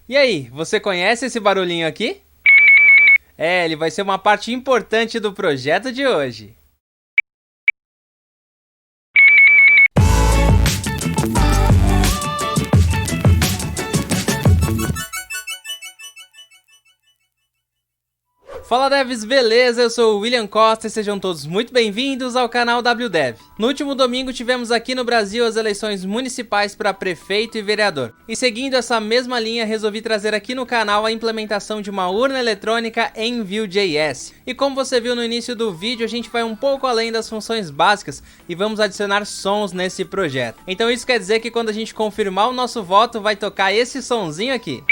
E aí, você conhece esse barulhinho aqui? Ele vai ser uma parte importante do projeto de hoje. Fala devs, beleza? Eu sou o William Costa e sejam todos muito bem-vindos ao canal WDev. No último domingo tivemos aqui no Brasil as eleições municipais para prefeito e vereador. E seguindo essa mesma linha, resolvi trazer aqui no canal a implementação de uma urna eletrônica em Vue.js. E como você viu no início do vídeo, a gente vai um pouco além das funções básicas e vamos adicionar sons nesse projeto. Então isso quer dizer que quando a gente confirmar o nosso voto, vai tocar esse sonzinho aqui.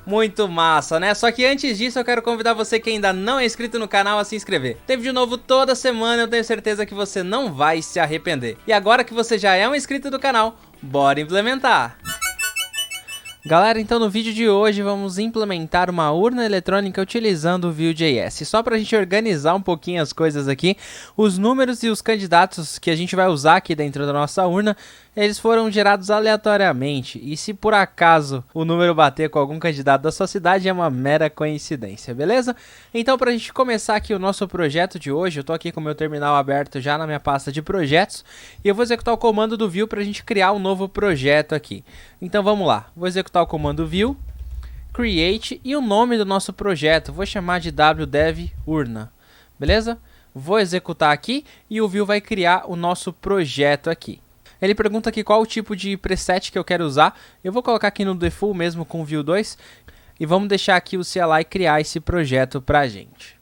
Muito massa, né? Só que antes disso eu quero convidar você que ainda não é inscrito no canal a se inscrever. Tem vídeo novo toda semana, eu tenho certeza que você não vai se arrepender. E agora que você já é um inscrito do canal, bora implementar! Galera, então no vídeo de hoje vamos implementar uma urna eletrônica utilizando o Vue.js. Só para a gente organizar um pouquinho as coisas aqui, os números e os candidatos que a gente vai usar aqui dentro da nossa urna, eles foram gerados aleatoriamente. E se por acaso o número bater com algum candidato da sua cidade, é uma mera coincidência, beleza? Então para a gente começar aqui o nosso projeto de hoje, eu estou aqui com o meu terminal aberto já na minha pasta de projetos. E eu vou executar o comando do Vue para a gente criar um novo projeto aqui. Então vamos lá, vou executar o comando Vue, create e o nome do nosso projeto, vou chamar de WDev urna, beleza? Vou executar aqui e o Vue vai criar o nosso projeto aqui. Ele pergunta aqui qual o tipo de preset que eu quero usar, eu vou colocar aqui no default mesmo com Vue 2 e vamos deixar aqui o CLI criar esse projeto pra gente.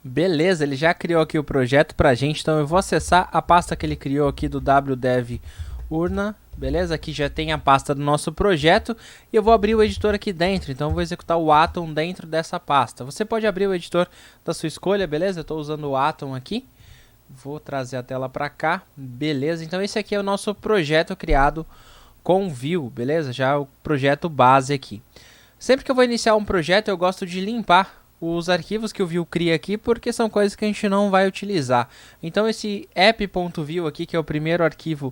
Beleza, ele já criou aqui o projeto pra gente, então eu vou acessar a pasta que ele criou aqui do WDev urna. Beleza? Aqui já tem a pasta do nosso projeto e eu vou abrir o editor aqui dentro, então eu vou executar o Atom dentro dessa pasta. Você pode abrir o editor da sua escolha, beleza? Eu estou usando o Atom aqui, vou trazer a tela para cá, beleza? Então esse aqui é o nosso projeto criado com Vue, beleza? Já é o projeto base aqui. Sempre que eu vou iniciar um projeto eu gosto de limpar os arquivos que o Vue cria aqui, porque são coisas que a gente não vai utilizar. Então esse app.vue aqui, que é o primeiro arquivo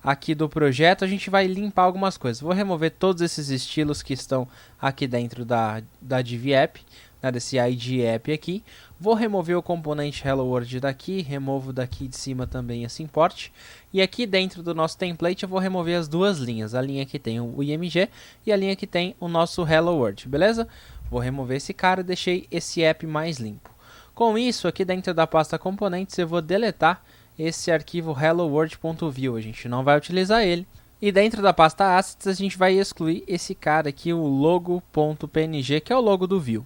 aqui do projeto, a gente vai limpar algumas coisas. Vou remover todos esses estilos que estão aqui dentro da div app, né, desse id app aqui. Vou remover o componente hello world daqui, removo daqui de cima também esse import. E aqui dentro do nosso template eu vou remover as duas linhas, a linha que tem o img e a linha que tem o nosso hello world, beleza? Vou remover esse cara e deixei esse app mais limpo. Com isso, aqui dentro da pasta componentes eu vou deletar esse arquivo helloworld.vue, a gente não vai utilizar ele. E dentro da pasta assets a gente vai excluir esse cara aqui, o logo.png, que é o logo do Vue.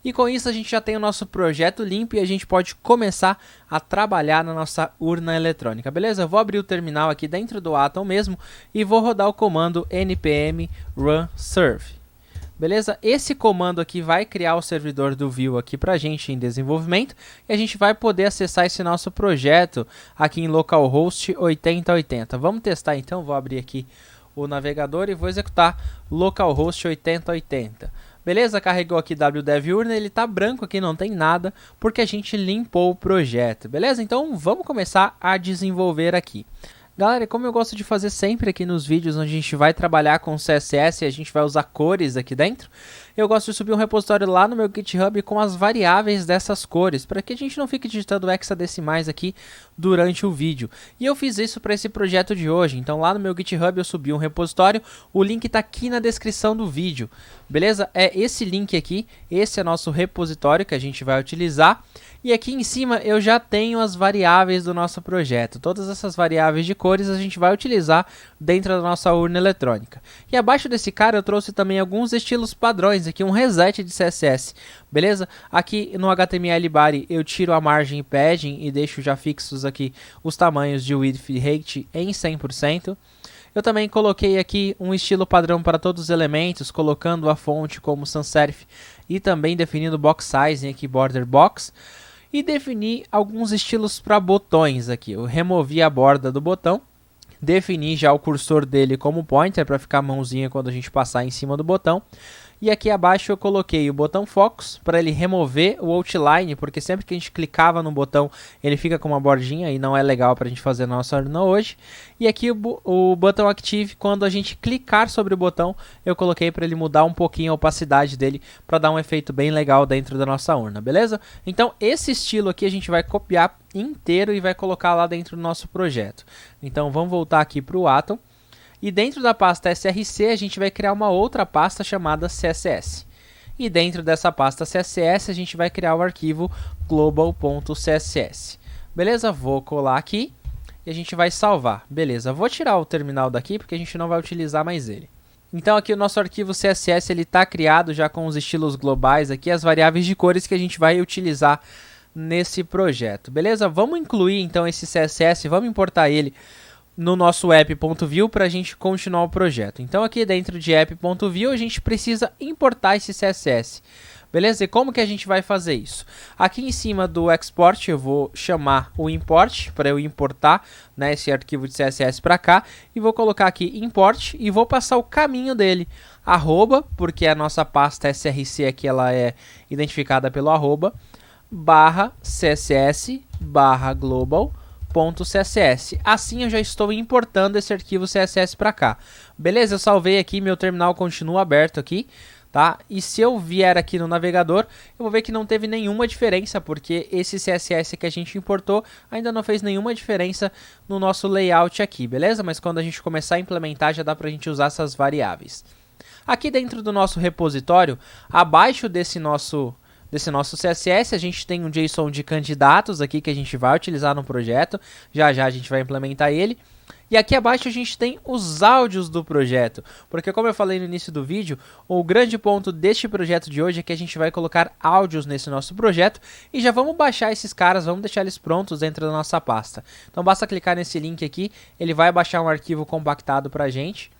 E com isso a gente já tem o nosso projeto limpo e a gente pode começar a trabalhar na nossa urna eletrônica, beleza? Eu vou abrir o terminal aqui dentro do Atom mesmo e vou rodar o comando npm run serve. Beleza? Esse comando aqui vai criar o servidor do Vue aqui pra gente em desenvolvimento e a gente vai poder acessar esse nosso projeto aqui em localhost 8080. Vamos testar então, vou abrir aqui o navegador e vou executar localhost 8080. Beleza? Carregou aqui WDev urna, ele tá branco aqui, não tem nada, porque a gente limpou o projeto, beleza? Então vamos começar a desenvolver aqui. Galera, como eu gosto de fazer sempre aqui nos vídeos onde a gente vai trabalhar com CSS e a gente vai usar cores aqui dentro, eu gosto de subir um repositório lá no meu GitHub com as variáveis dessas cores, para que a gente não fique digitando hexadecimais aqui durante o vídeo. E eu fiz isso para esse projeto de hoje, então lá no meu GitHub eu subi um repositório, o link está aqui na descrição do vídeo, beleza? É esse link aqui, esse é nosso repositório que a gente vai utilizar. E aqui em cima eu já tenho as variáveis do nosso projeto. Todas essas variáveis de cores a gente vai utilizar dentro da nossa urna eletrônica. E abaixo desse cara eu trouxe também alguns estilos padrões, aqui um reset de CSS, beleza? Aqui no HTML body eu tiro a margem e padding e deixo já fixos aqui os tamanhos de width e height em 100%. Eu também coloquei aqui um estilo padrão para todos os elementos, colocando a fonte como sans serif e também definindo box size aqui, border box. E defini alguns estilos para botões aqui. Eu removi a borda do botão, defini já o cursor dele como pointer para ficar a mãozinha quando a gente passar em cima do botão. E aqui abaixo eu coloquei o botão Focus para ele remover o outline, porque sempre que a gente clicava no botão ele fica com uma bordinha e não é legal para a gente fazer na nossa urna hoje. E aqui o botão Active, quando a gente clicar sobre o botão, eu coloquei para ele mudar um pouquinho a opacidade dele para dar um efeito bem legal dentro da nossa urna, beleza? Então esse estilo aqui a gente vai copiar inteiro e vai colocar lá dentro do nosso projeto. Então vamos voltar aqui para o Atom. E dentro da pasta SRC a gente vai criar uma outra pasta chamada CSS. E dentro dessa pasta CSS a gente vai criar o arquivo global.css. Beleza? Vou colar aqui e a gente vai salvar. Beleza, vou tirar o terminal daqui porque a gente não vai utilizar mais ele. Então aqui o nosso arquivo CSS ele está criado já com os estilos globais aqui, as variáveis de cores que a gente vai utilizar nesse projeto. Beleza? Vamos incluir então esse CSS, vamos importar ele no nosso app.view para a gente continuar o projeto. Então aqui dentro de app.view a gente precisa importar esse CSS. Beleza? E como que a gente vai fazer isso? Aqui em cima do export eu vou chamar o import para eu importar, né, esse arquivo de CSS para cá e vou colocar aqui import e vou passar o caminho dele, arroba, porque a nossa pasta src aqui ela é identificada pelo arroba, barra css barra global.css. Assim eu já estou importando esse arquivo CSS para cá. Beleza? Eu salvei aqui, meu terminal continua aberto aqui, tá? E se eu vier aqui no navegador, eu vou ver que não teve nenhuma diferença, porque esse CSS que a gente importou ainda não fez nenhuma diferença no nosso layout aqui, beleza? Mas quando a gente começar a implementar, já dá pra gente usar essas variáveis. Aqui dentro do nosso repositório, abaixo desse nosso CSS, a gente tem um JSON de candidatos aqui que a gente vai utilizar no projeto. Já já a gente vai implementar ele. E aqui abaixo a gente tem os áudios do projeto, porque como eu falei no início do vídeo, o grande ponto deste projeto de hoje é que a gente vai colocar áudios nesse nosso projeto e já vamos baixar esses caras, vamos deixar eles prontos dentro da nossa pasta. Então basta clicar nesse link aqui, ele vai baixar um arquivo compactado pra gente.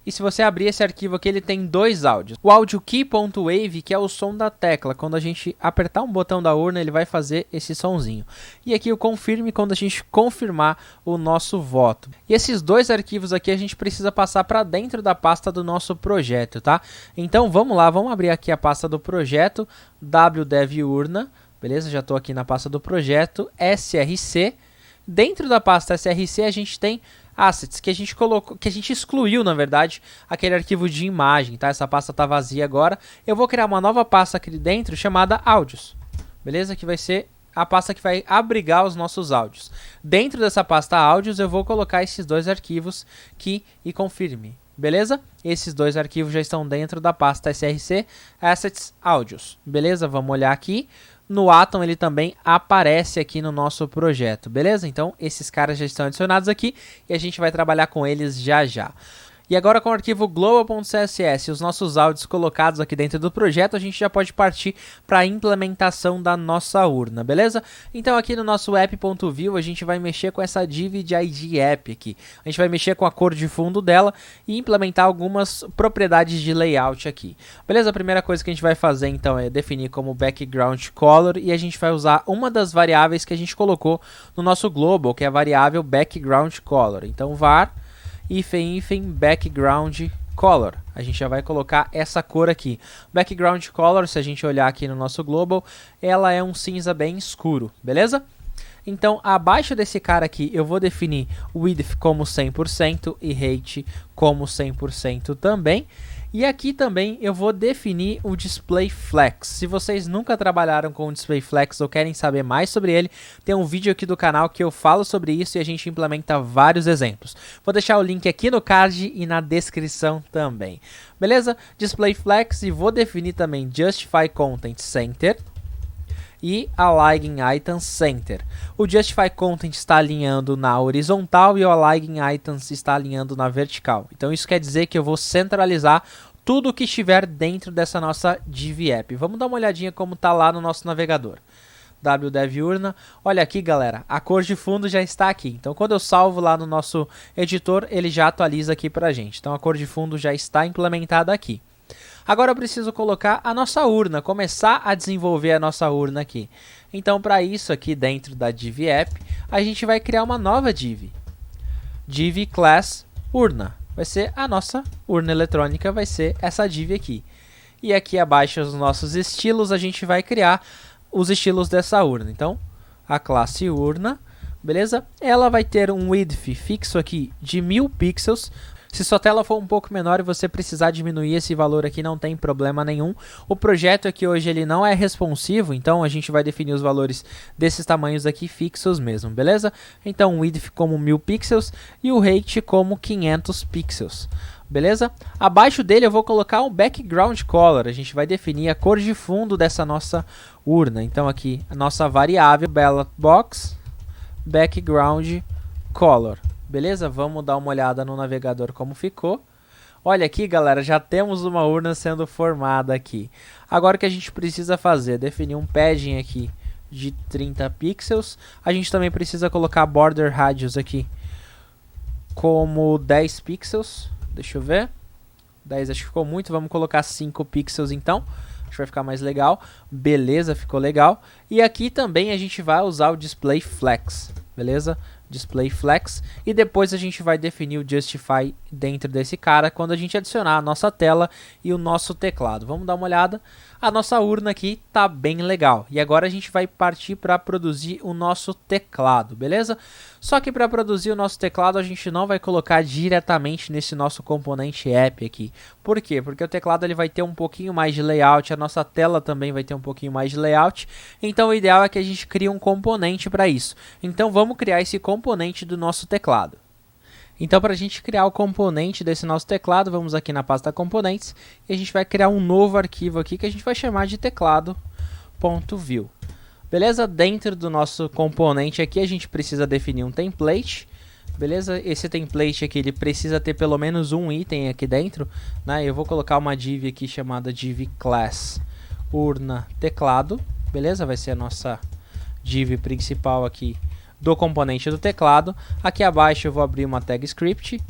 E se você abrir esse arquivo aqui, ele tem dois áudios. O áudio key.wave, que é o som da tecla. Quando a gente apertar um botão da urna, ele vai fazer esse sonzinho. E aqui o confirme, quando a gente confirmar o nosso voto. E esses dois arquivos aqui a gente precisa passar para dentro da pasta do nosso projeto, tá? Então vamos lá, vamos abrir aqui a pasta do projeto, wdev-urna. Beleza? Já estou aqui na pasta do projeto, src. Dentro da pasta src a gente tem assets, que a gente colocou, que a gente excluiu, na verdade, aquele arquivo de imagem, tá? Essa pasta tá vazia agora. Eu vou criar uma nova pasta aqui dentro chamada áudios. Beleza? Que vai ser a pasta que vai abrigar os nossos áudios. Dentro dessa pasta áudios eu vou colocar esses dois arquivos key e confirme. Beleza? Esses dois arquivos já estão dentro da pasta src assets áudios. Beleza? Vamos olhar aqui. No Atom ele também aparece aqui no nosso projeto, beleza? Então esses caras já estão adicionados aqui e a gente vai trabalhar com eles já já. E agora com o arquivo global.css e os nossos áudios colocados aqui dentro do projeto, a gente já pode partir para a implementação da nossa urna, beleza? Então aqui no nosso app.view a gente vai mexer com essa div de ID app aqui. A gente vai mexer com a cor de fundo dela e implementar algumas propriedades de layout aqui. Beleza? A primeira coisa que a gente vai fazer então é definir como background color e a gente vai usar uma das variáveis que a gente colocou no nosso global, que é a variável background color. Então var background color. A gente já vai colocar essa cor aqui. Background color, se a gente olhar aqui no nosso global, ela é um cinza bem escuro, beleza? Então, abaixo desse cara aqui, eu vou definir width como 100% e height como 100% também. E aqui também eu vou definir o Display Flex. Se vocês nunca trabalharam com o Display Flex ou querem saber mais sobre ele, tem um vídeo aqui do canal que eu falo sobre isso e a gente implementa vários exemplos. Vou deixar o link aqui no card e na descrição também. Beleza? Display Flex, e vou definir também Justify Content Center e Align Items Center. O Justify Content está alinhando na horizontal e o Align Items está alinhando na vertical. Então isso quer dizer que eu vou centralizar tudo que estiver dentro dessa nossa div app. Vamos dar uma olhadinha como está lá no nosso navegador. wdev-urna. Olha aqui, galera, a cor de fundo já está aqui. Então quando eu salvo lá no nosso editor, ele já atualiza aqui pra gente. Então a cor de fundo já está implementada aqui. Agora eu preciso colocar a nossa urna, começar a desenvolver a nossa urna aqui. Então para isso aqui dentro da div app, a gente vai criar uma nova div. Div class urna. Vai ser a nossa urna eletrônica, vai ser essa div aqui. E aqui abaixo os nossos estilos, a gente vai criar os estilos dessa urna. Então, a classe urna, beleza? Ela vai ter um width fixo aqui de 1000 pixels. Se sua tela for um pouco menor e você precisar diminuir esse valor aqui, não tem problema nenhum. O projeto aqui hoje ele não é responsivo, então a gente vai definir os valores desses tamanhos aqui fixos mesmo, beleza? Então o width como 1000 pixels e o height como 500 pixels. Beleza? Abaixo dele eu vou colocar um background color. A gente vai definir a cor de fundo dessa nossa urna. Então aqui a nossa variável ballot box background color. Beleza? Vamos dar uma olhada no navegador como ficou. Olha aqui, galera, já temos uma urna sendo formada aqui. Agora o que a gente precisa fazer? Definir um padding aqui de 30 pixels. A gente também precisa colocar border radius aqui como 10 pixels. Deixa eu ver. 10 acho que ficou muito. Vamos colocar 5 pixels então. Acho que vai ficar mais legal. Beleza, ficou legal. E aqui também a gente vai usar o display flex. Beleza? Display flex, e depois a gente vai definir o justify dentro desse cara quando a gente adicionar a nossa tela e o nosso teclado. Vamos dar uma olhada. A nossa urna aqui tá bem legal. E agora a gente vai partir para produzir o nosso teclado, beleza? Só que para produzir o nosso teclado a gente não vai colocar diretamente nesse nosso componente app aqui. Por quê? Porque o teclado ele vai ter um pouquinho mais de layout, a nossa tela também vai ter um pouquinho mais de layout. Então o ideal é que a gente crie um componente para isso. Então vamos criar esse componente do nosso teclado. Então, para a gente criar o componente desse nosso teclado, vamos aqui na pasta componentes e a gente vai criar um novo arquivo aqui que a gente vai chamar de teclado.view. Beleza? Dentro do nosso componente aqui a gente precisa definir um template. Beleza? Esse template aqui ele precisa ter pelo menos um item aqui dentro, né? Eu vou colocar uma div aqui chamada div class urna teclado. Beleza? Vai ser a nossa div principal aqui do componente do teclado. Aqui abaixo eu vou abrir uma tag script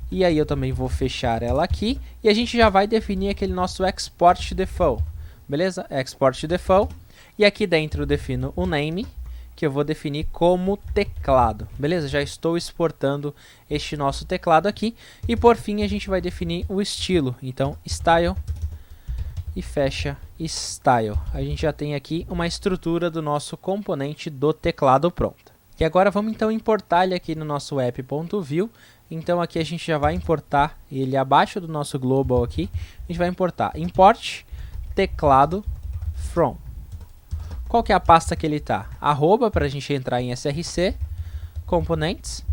e aí eu também vou fechar ela aqui e a gente já vai definir aquele nosso export default, beleza? Export default, e aqui dentro eu defino o name que eu vou definir como teclado, beleza? Já estou exportando este nosso teclado aqui e por fim a gente vai definir o estilo, então style e fecha style. A gente já tem aqui uma estrutura do nosso componente do teclado pronta. E agora vamos então importar ele aqui no nosso app.view. Então aqui a gente já vai importar ele abaixo do nosso global aqui. A gente vai importar import teclado from. Qual que é a pasta que ele está? Arroba para a gente entrar em src, components,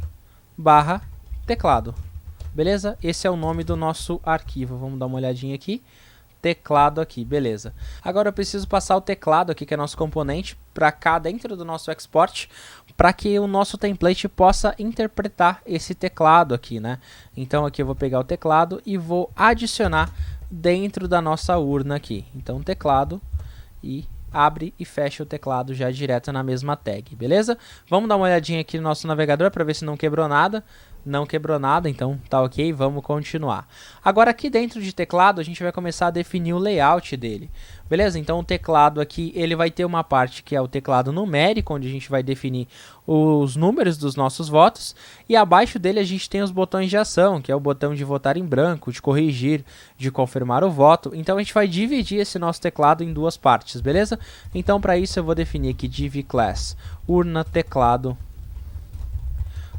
barra teclado. Beleza? Esse é o nome do nosso arquivo. Vamos dar uma olhadinha aqui. Teclado aqui, beleza. Agora eu preciso passar o teclado aqui, que é nosso componente, para cá dentro do nosso export, para que o nosso template possa interpretar esse teclado aqui, né? Então aqui eu vou pegar o teclado e vou adicionar dentro da nossa urna aqui. Então teclado e abre e fecha o teclado já direto na mesma tag, beleza? Vamos dar uma olhadinha aqui no nosso navegador para ver se não quebrou nada. Não quebrou nada, então tá ok, vamos continuar. Agora aqui dentro de teclado a gente vai começar a definir o layout dele, beleza? Então o teclado aqui ele vai ter uma parte que é o teclado numérico, onde a gente vai definir os números dos nossos votos, e abaixo dele a gente tem os botões de ação, que é o botão de votar em branco, de corrigir, de confirmar o voto. Então a gente vai dividir esse nosso teclado em duas partes, beleza? Então para isso eu vou definir aqui div class urna teclado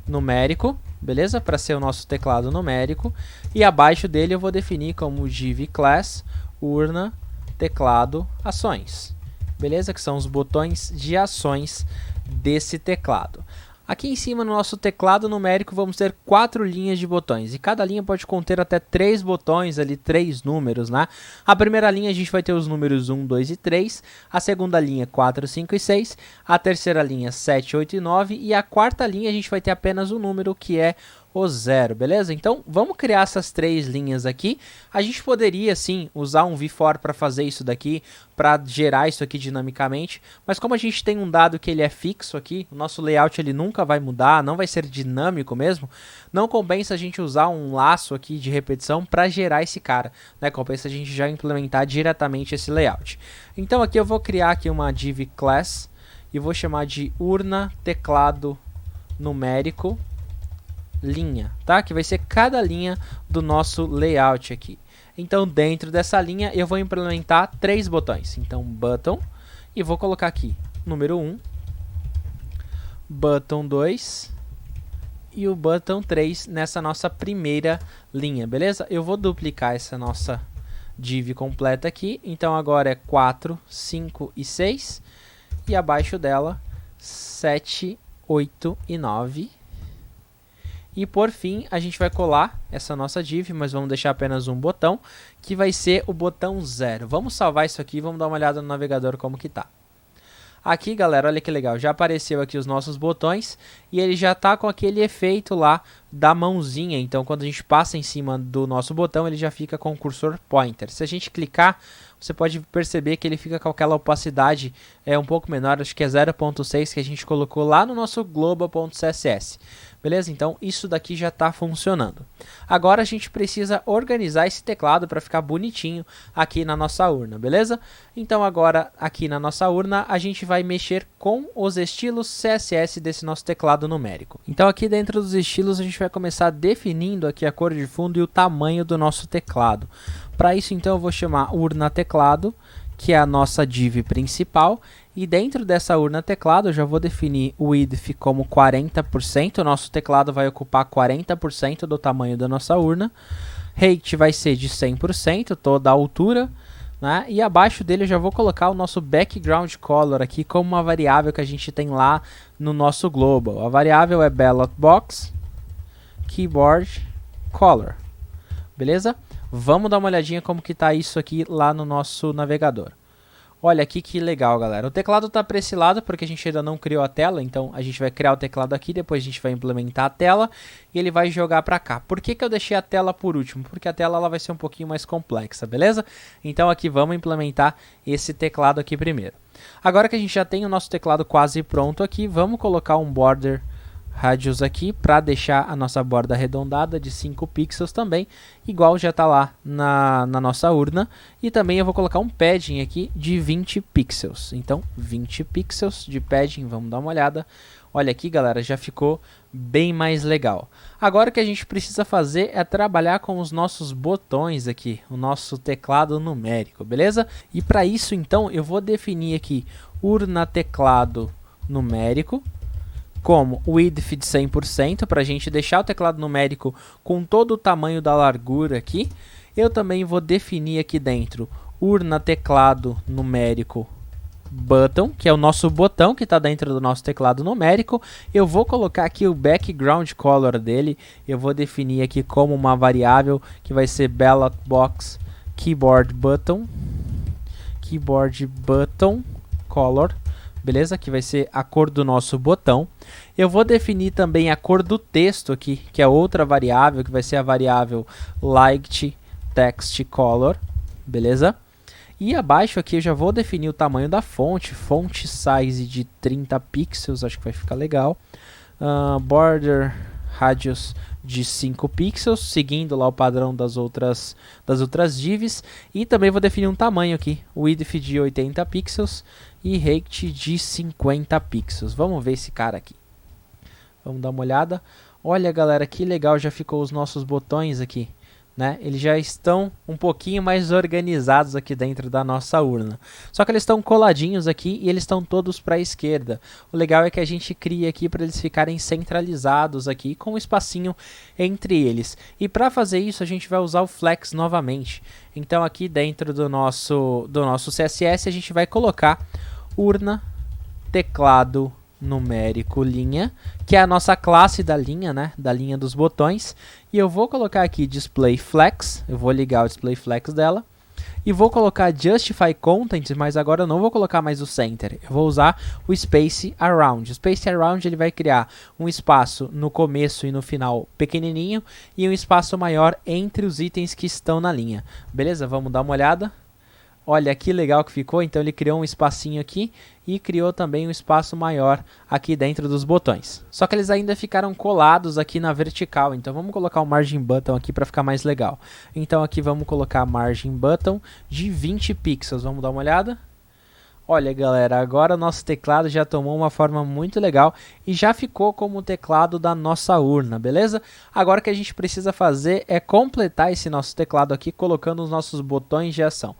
numérico, beleza? Para ser o nosso teclado numérico. E abaixo dele eu vou definir como div class urna teclado ações, beleza? Que são os botões de ações desse teclado. Aqui em cima no nosso teclado numérico vamos ter 4 linhas de botões e cada linha pode conter até 3 botões ali, 3 números, né? A primeira linha a gente vai ter os números 1, 2 e 3, a segunda linha 4, 5 e 6, a terceira linha 7, 8 e 9 e a quarta linha a gente vai ter apenas um número que é o 0, beleza? Então vamos criar essas 3 linhas aqui. A gente poderia sim usar um VFor para fazer isso daqui, para gerar isso aqui dinamicamente, mas como a gente tem um dado que ele é fixo aqui, o nosso layout ele nunca vai mudar, não vai ser dinâmico mesmo, não compensa a gente usar um laço aqui de repetição para gerar esse cara, né? Compensa a gente já implementar diretamente esse layout. Então aqui eu vou criar aqui uma div class e vou chamar de urna teclado numérico linha, tá? Que vai ser cada linha do nosso layout aqui. Então dentro dessa linha eu vou implementar 3 botões. Então button, e vou colocar aqui número 1, button 2 e o button 3 nessa nossa primeira linha, beleza? Eu vou duplicar essa nossa div completa aqui, então agora é 4, 5 e 6, e abaixo dela 7, 8 e 9. E por fim, a gente vai colar essa nossa div, mas vamos deixar apenas um botão, que vai ser o botão 0. Vamos salvar isso aqui e vamos dar uma olhada no navegador como que tá. Aqui, galera, olha que legal, já apareceu aqui os nossos botões e ele já tá com aquele efeito lá da mãozinha. Então, quando a gente passa em cima do nosso botão, ele já fica com o cursor pointer. Se a gente clicar, você pode perceber que ele fica com aquela opacidade um pouco menor, acho que é 0.6 que a gente colocou lá no nosso global.css. Beleza? Então, isso daqui já está funcionando. Agora a gente precisa organizar esse teclado para ficar bonitinho aqui na nossa urna, beleza? Então, agora aqui na nossa urna, a gente vai mexer com os estilos CSS desse nosso teclado numérico. Então, aqui dentro dos estilos, a gente vai começar definindo aqui a cor de fundo e o tamanho do nosso teclado. Para isso, então, eu vou chamar urna teclado, que é a nossa div principal, e dentro dessa urna teclado eu já vou definir o width como 40%, o nosso teclado vai ocupar 40% do tamanho da nossa urna, height vai ser de 100%, toda a altura, né? E abaixo dele eu já vou colocar o nosso background color aqui como uma variável que a gente tem lá no nosso global. A variável é ballot box keyboard color, beleza? Vamos dar uma olhadinha como que tá isso aqui lá no nosso navegador. Olha aqui que legal, galera. O teclado está para esse lado porque a gente ainda não criou a tela, então a gente vai criar o teclado aqui, depois a gente vai implementar a tela e ele vai jogar para cá. Por que que eu deixei a tela por último? Porque a tela ela vai ser um pouquinho mais complexa, beleza? Então aqui vamos implementar esse teclado aqui primeiro. Agora que a gente já tem o nosso teclado quase pronto aqui, vamos colocar um border radius aqui para deixar a nossa borda arredondada de 5 pixels também, igual já está lá na nossa urna. E também eu vou colocar um padding aqui de 20 pixels. Então 20 pixels de padding, vamos dar uma olhada. Olha aqui, galera, já ficou bem mais legal. Agora o que a gente precisa fazer é trabalhar com os nossos botões aqui, o nosso teclado numérico, beleza? E para isso então eu vou definir aqui urna teclado numérico como width de 100%, para a gente deixar o teclado numérico com todo o tamanho da largura aqui. Eu também vou definir aqui dentro urna teclado numérico button, que é o nosso botão que está dentro do nosso teclado numérico. Eu vou colocar aqui o background color dele, eu vou definir aqui como uma variável que vai ser ballot box keyboard button color. Beleza? Que vai ser a cor do nosso botão. Eu vou definir também a cor do texto aqui, que é outra variável, que vai ser a variável light text color. Beleza? E abaixo aqui eu já vou definir o tamanho da fonte. Font size de 30 pixels, acho que vai ficar legal. Border radius de 5 pixels, seguindo lá o padrão das outras divs. E também vou definir um tamanho aqui, width de 80 pixels e height de 50 pixels. Vamos ver esse cara aqui. Vamos dar uma olhada. Olha, galera, que legal já ficou os nossos botões aqui, né? Eles já estão um pouquinho mais organizados aqui dentro da nossa urna. Só que eles estão coladinhos aqui e eles estão todos para a esquerda. O legal é que a gente cria aqui para eles ficarem centralizados aqui, com um espacinho entre eles. E para fazer isso a gente vai usar o flex novamente. Então aqui dentro do nosso CSS a gente vai colocar urna teclado numérico linha, que é a nossa classe da linha, né, da linha dos botões, e eu vou colocar aqui display flex, eu vou ligar o display flex dela, e vou colocar justify content, mas agora eu não vou colocar mais o center, eu vou usar o space around. O space around ele vai criar um espaço no começo e no final pequenininho, e um espaço maior entre os itens que estão na linha. Beleza? Vamos dar uma olhada. Olha que legal que ficou, então ele criou um espacinho aqui e criou também um espaço maior aqui dentro dos botões. Só que eles ainda ficaram colados aqui na vertical, então vamos colocar o margin button aqui para ficar mais legal. Então aqui vamos colocar margin button de 20 pixels, vamos dar uma olhada. Olha galera, agora o nosso teclado já tomou uma forma muito legal e já ficou como o teclado da nossa urna, beleza? Agora o que a gente precisa fazer é completar esse nosso teclado aqui colocando os nossos botões de ação.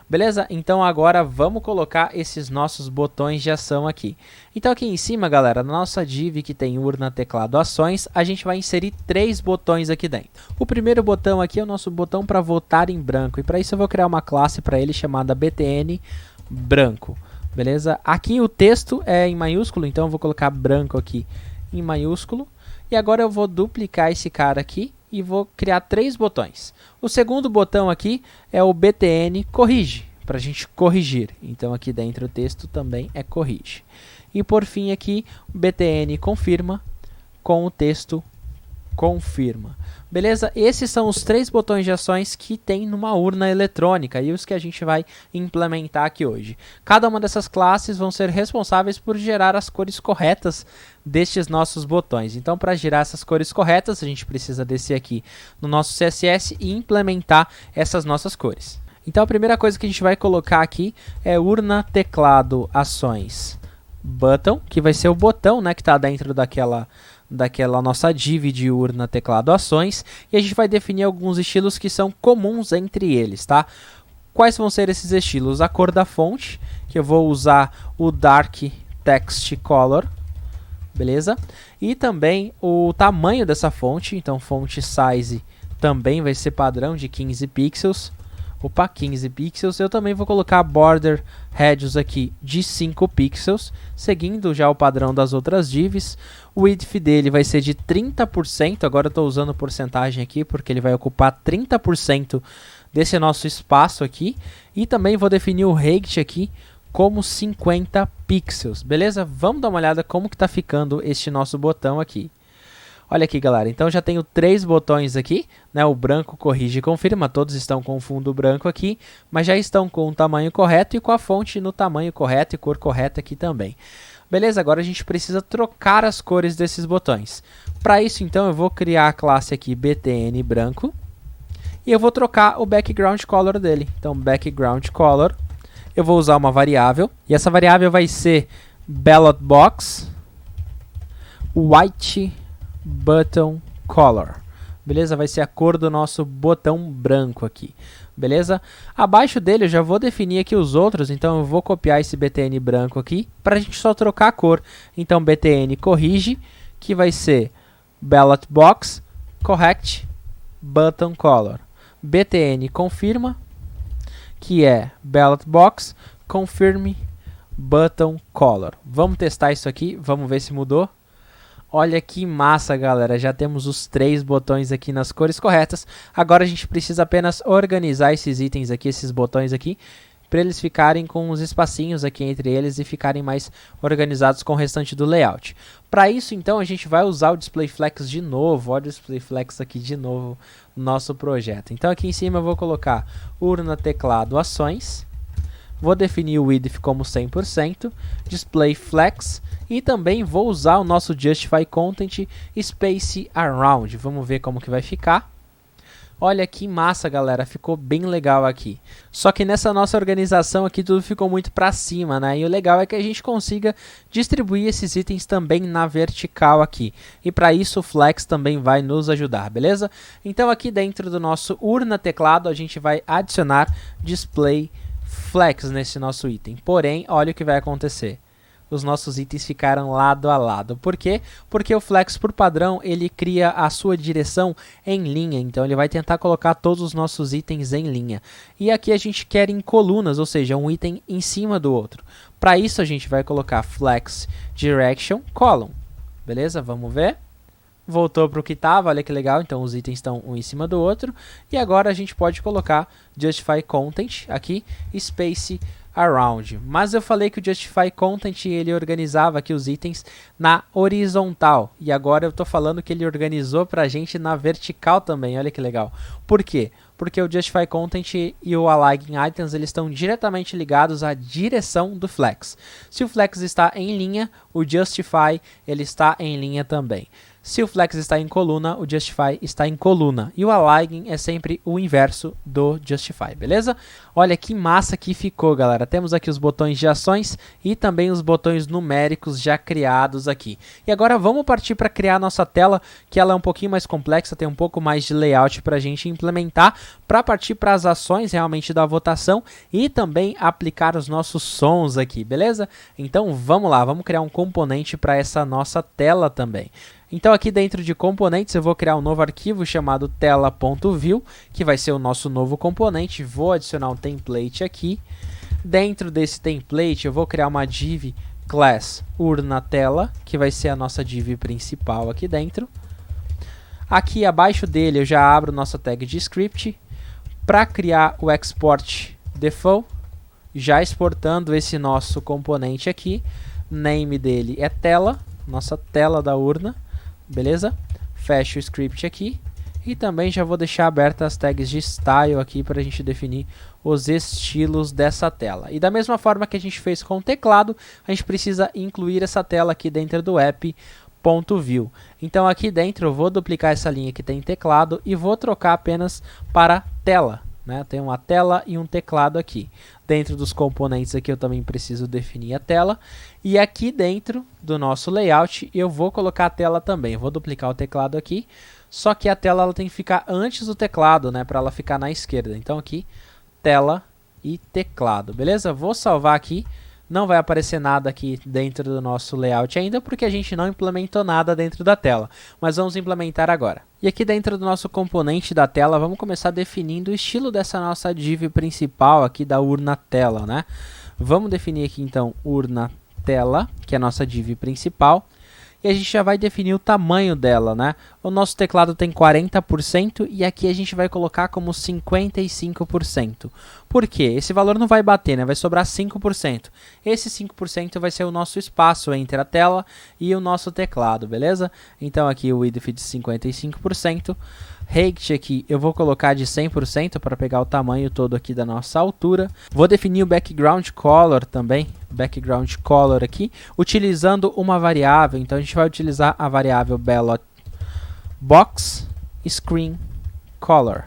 Beleza? Então agora vamos colocar esses nossos botões de ação aqui. Então aqui em cima, galera, na nossa div que tem urna, teclado, ações, a gente vai inserir 3 botões aqui dentro. O primeiro botão aqui é o nosso botão para votar em branco. E para isso eu vou criar uma classe para ele chamada btn branco. Beleza? Aqui o texto é em maiúsculo, então eu vou colocar branco aqui em maiúsculo. E agora eu vou duplicar esse cara aqui e vou criar 3 botões. O segundo botão aqui é o btn corrige, para a gente corrigir. Então aqui dentro o texto também é corrige. E por fim aqui o btn confirma com o texto confirma. Beleza? Esses são os 3 botões de ações que tem numa urna eletrônica e os que a gente vai implementar aqui hoje. Cada uma dessas classes vão ser responsáveis por gerar as cores corretas destes nossos botões. Então, para gerar essas cores corretas, a gente precisa descer aqui no nosso CSS e implementar essas nossas cores. Então, a primeira coisa que a gente vai colocar aqui é urna, teclado, ações, button, que vai ser o botão, né, que está dentro daquela nossa div de urna, teclado, ações, e a gente vai definir alguns estilos que são comuns entre eles, tá? Quais vão ser esses estilos? A cor da fonte, que eu vou usar o Dark Text Color, beleza? E também o tamanho dessa fonte, então font size também vai ser padrão de 15 pixels. Opa, 15 pixels. Eu também vou colocar border radius aqui de 5 pixels, seguindo já o padrão das outras divs. O width dele vai ser de 30%, agora eu estou usando porcentagem aqui porque ele vai ocupar 30% desse nosso espaço aqui. E também vou definir o height aqui como 50 pixels, beleza? Vamos dar uma olhada como que está ficando este nosso botão aqui. Olha aqui, galera, então já tenho 3 botões aqui, né? O branco corrige e confirma, todos estão com fundo branco aqui, mas já estão com o tamanho correto e com a fonte no tamanho correto e cor correta aqui também. Beleza, agora a gente precisa trocar as cores desses botões. Para isso, então, eu vou criar a classe aqui btn branco e eu vou trocar o background color dele. Então, background color, eu vou usar uma variável e essa variável vai ser ballot box white button color, beleza? Vai ser a cor do nosso botão branco aqui, beleza? Abaixo dele eu já vou definir aqui os outros, então eu vou copiar esse btn branco aqui para a gente só trocar a cor. Então btn corrige, que vai ser ballot box correct button color. Btn confirma, que é ballot box confirm button color. Vamos testar isso aqui, vamos ver se mudou. Olha que massa, galera, já temos os 3 botões aqui nas cores corretas. Agora a gente precisa apenas organizar esses itens aqui, esses botões aqui, para eles ficarem com os espacinhos aqui entre eles e ficarem mais organizados com o restante do layout. Para isso, então, a gente vai usar o display flex de novo. Olha o display flex aqui de novo no nosso projeto. Então aqui em cima eu vou colocar urna, teclado, ações. Vou definir o width como 100%, display flex, e também vou usar o nosso justify content space around. Vamos ver como que vai ficar. Olha que massa, galera, ficou bem legal aqui. Só que nessa nossa organização aqui tudo ficou muito para cima, né? E o legal é que a gente consiga distribuir esses itens também na vertical aqui. E para isso o flex também vai nos ajudar, beleza? Então aqui dentro do nosso urna teclado a gente vai adicionar display flex nesse nosso item. Porém, olha o que vai acontecer. Os nossos itens ficaram lado a lado. Por quê? Porque o flex, por padrão, ele cria a sua direção em linha. Então, ele vai tentar colocar todos os nossos itens em linha. E aqui a gente quer em colunas, ou seja, um item em cima do outro. Para isso, a gente vai colocar flex direction column. Beleza? Vamos ver. Voltou para o que estava, olha que legal, então os itens estão um em cima do outro. E agora a gente pode colocar justify content aqui, space around. Mas eu falei que o justify content ele organizava aqui os itens na horizontal. E agora eu estou falando que ele organizou para a gente na vertical também, olha que legal. Por quê? Porque o justify content e o align items eles estão diretamente ligados à direção do flex. Se o flex está em linha, o justify ele está em linha também. Se o flex está em coluna, o justify está em coluna. E o align é sempre o inverso do justify, beleza? Olha que massa que ficou, galera. Temos aqui os botões de ações e também os botões numéricos já criados aqui. E agora vamos partir para criar a nossa tela, que ela é um pouquinho mais complexa, tem um pouco mais de layout para a gente implementar, para partir para as ações realmente da votação e também aplicar os nossos sons aqui, beleza? Então vamos lá, vamos criar um componente para essa nossa tela também. Então aqui dentro de componentes eu vou criar um novo arquivo chamado tela.view, que vai ser o nosso novo componente. Vou adicionar um template aqui. Dentro desse template eu vou criar uma div class urnaTela, que vai ser a nossa div principal aqui dentro. Aqui abaixo dele eu já abro nossa tag de script para criar o export default, já exportando esse nosso componente aqui. Name dele é tela, nossa tela da urna. Beleza? Fecho o script aqui e também já vou deixar abertas as tags de style aqui para a gente definir os estilos dessa tela. E da mesma forma que a gente fez com o teclado, a gente precisa incluir essa tela aqui dentro do app.view. Então aqui dentro eu vou duplicar essa linha que tem teclado e vou trocar apenas para tela. Né? Tem uma tela e um teclado aqui. Dentro dos componentes aqui eu também preciso definir a tela. E aqui dentro do nosso layout eu vou colocar a tela também. Eu vou duplicar o teclado aqui. Só que a tela ela tem que ficar antes do teclado, né? Para ela ficar na esquerda. Então aqui, tela e teclado. Beleza? Vou salvar aqui. Não vai aparecer nada aqui dentro do nosso layout ainda, porque a gente não implementou nada dentro da tela. Mas vamos implementar agora. E aqui dentro do nosso componente da tela, vamos começar definindo o estilo dessa nossa div principal aqui da urnaTela, né? Vamos definir aqui então urnaTela, que é a nossa div principal. E a gente já vai definir o tamanho dela, né? O nosso teclado tem 40% e aqui a gente vai colocar como 55%. Por quê? Esse valor não vai bater, né? Vai sobrar 5%. Esse 5% vai ser o nosso espaço entre a tela e o nosso teclado, beleza? Então aqui o width de 55%. Height aqui eu vou colocar de 100% para pegar o tamanho todo aqui da nossa altura. Vou definir o background color também, background color aqui, utilizando uma variável. Então a gente vai utilizar a variável box screen color.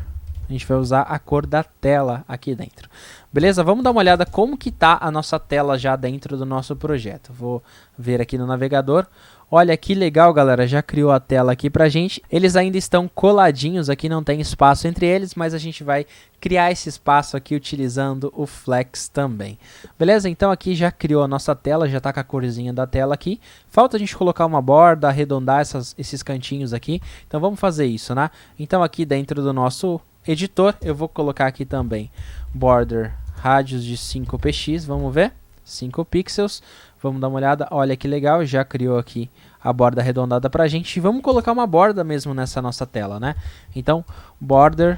A gente vai usar a cor da tela aqui dentro. Beleza? Vamos dar uma olhada como que tá a nossa tela já dentro do nosso projeto. Vou ver aqui no navegador. Olha que legal, galera, já criou a tela aqui pra gente. Eles ainda estão coladinhos aqui, não tem espaço entre eles, mas a gente vai criar esse espaço aqui utilizando o Flex também. Beleza? Então aqui já criou a nossa tela, já tá com a corzinha da tela aqui. Falta a gente colocar uma borda, arredondar esses cantinhos aqui. Então vamos fazer isso, né? Então aqui dentro do nosso editor, eu vou colocar aqui também border radius de 5px, vamos ver? 5 pixels. Vamos dar uma olhada. Olha que legal, já criou aqui a borda arredondada pra gente. E vamos colocar uma borda mesmo nessa nossa tela, né? Então, border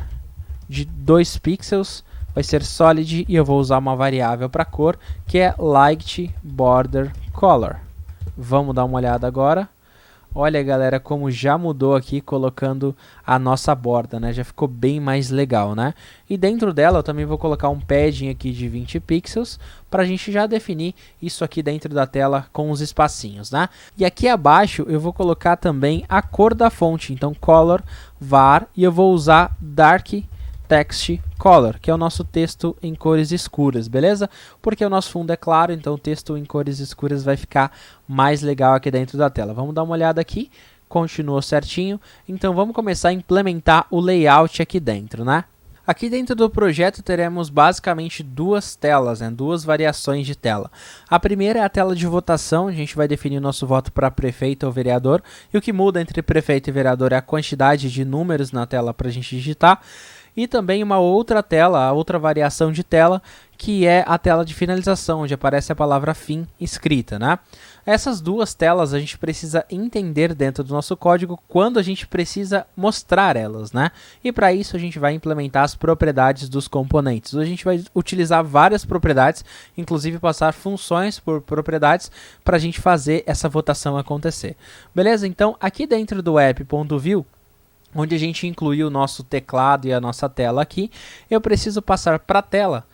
de 2 pixels vai ser solid e eu vou usar uma variável para cor, que é light border color. Vamos dar uma olhada agora. Olha, galera, como já mudou aqui colocando a nossa borda, né? Já ficou bem mais legal, né? E dentro dela eu também vou colocar um padding aqui de 20 pixels para a gente já definir isso aqui dentro da tela com os espacinhos, né? E aqui abaixo eu vou colocar também a cor da fonte, então color var, e eu vou usar dark text color, que é o nosso texto em cores escuras, beleza? Porque o nosso fundo é claro, então o texto em cores escuras vai ficar mais legal aqui dentro da tela. Vamos dar uma olhada aqui, continuou certinho, então vamos começar a implementar o layout aqui dentro, né? Aqui dentro do projeto teremos basicamente duas telas, né? Duas variações de tela. A primeira é a tela de votação, a gente vai definir o nosso voto para prefeito ou vereador, e o que muda entre prefeito e vereador é a quantidade de números na tela para a gente digitar. E também uma outra tela, a outra variação de tela, que é a tela de finalização, onde aparece a palavra fim escrita, né? Essas duas telas a gente precisa entender dentro do nosso código quando a gente precisa mostrar elas, né? E para isso a gente vai implementar as propriedades dos componentes. A gente vai utilizar várias propriedades, inclusive passar funções por propriedades para a gente fazer essa votação acontecer. Beleza? Então aqui dentro do app.view, onde a gente incluiu o nosso teclado e a nossa tela aqui, eu preciso passar para a tela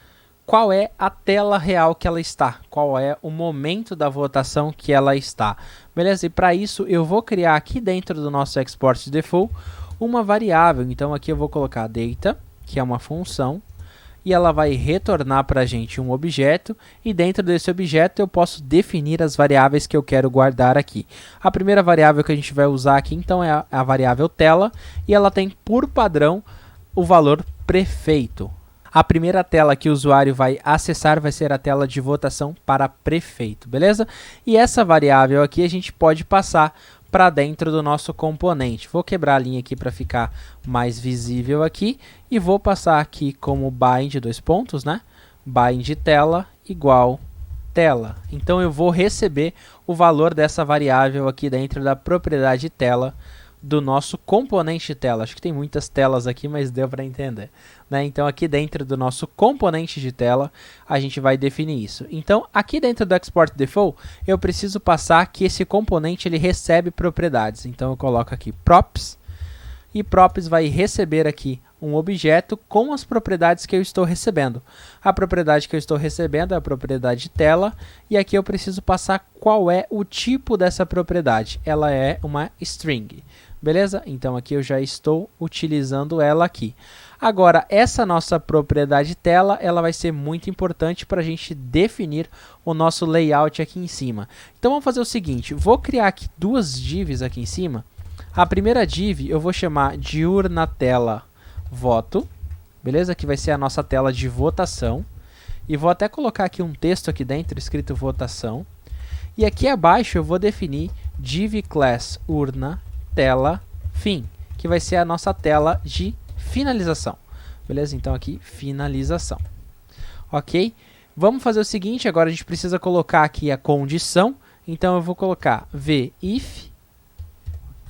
qual é a tela real que ela está, qual é o momento da votação que ela está. Beleza? E para isso eu vou criar aqui dentro do nosso export default uma variável. Então aqui eu vou colocar data, que é uma função, e ela vai retornar para a gente um objeto, e dentro desse objeto eu posso definir as variáveis que eu quero guardar aqui. A primeira variável que a gente vai usar aqui então é a variável tela, e ela tem por padrão o valor prefeito. A primeira tela que o usuário vai acessar vai ser a tela de votação para prefeito, beleza? E essa variável aqui a gente pode passar para dentro do nosso componente. Vou quebrar a linha aqui para ficar mais visível aqui e vou passar aqui como bind, dois pontos, né? Bind tela igual tela. Então eu vou receber o valor dessa variável aqui dentro da propriedade tela do nosso componente tela. Acho que tem muitas telas aqui, mas deu para entender, né? Então aqui dentro do nosso componente de tela, a gente vai definir isso. Então aqui dentro do export default, eu preciso passar que esse componente ele recebe propriedades. Então eu coloco aqui props, e props vai receber aqui um objeto com as propriedades que eu estou recebendo. A propriedade que eu estou recebendo é a propriedade tela, e aqui eu preciso passar qual é o tipo dessa propriedade. Ela é uma string. Beleza? Então aqui eu já estou utilizando ela aqui. Agora, essa nossa propriedade tela, ela vai ser muito importante para a gente definir o nosso layout aqui em cima. Então vamos fazer o seguinte, vou criar aqui duas divs aqui em cima. A primeira div eu vou chamar diurna tela voto, beleza? Que vai ser a nossa tela de votação. E vou até colocar aqui um texto aqui dentro, escrito votação. E aqui abaixo eu vou definir div class urna tela fim, que vai ser a nossa tela de finalização. Beleza? Então aqui, finalização. Ok? Vamos fazer o seguinte, agora a gente precisa colocar aqui a condição. Então eu vou colocar if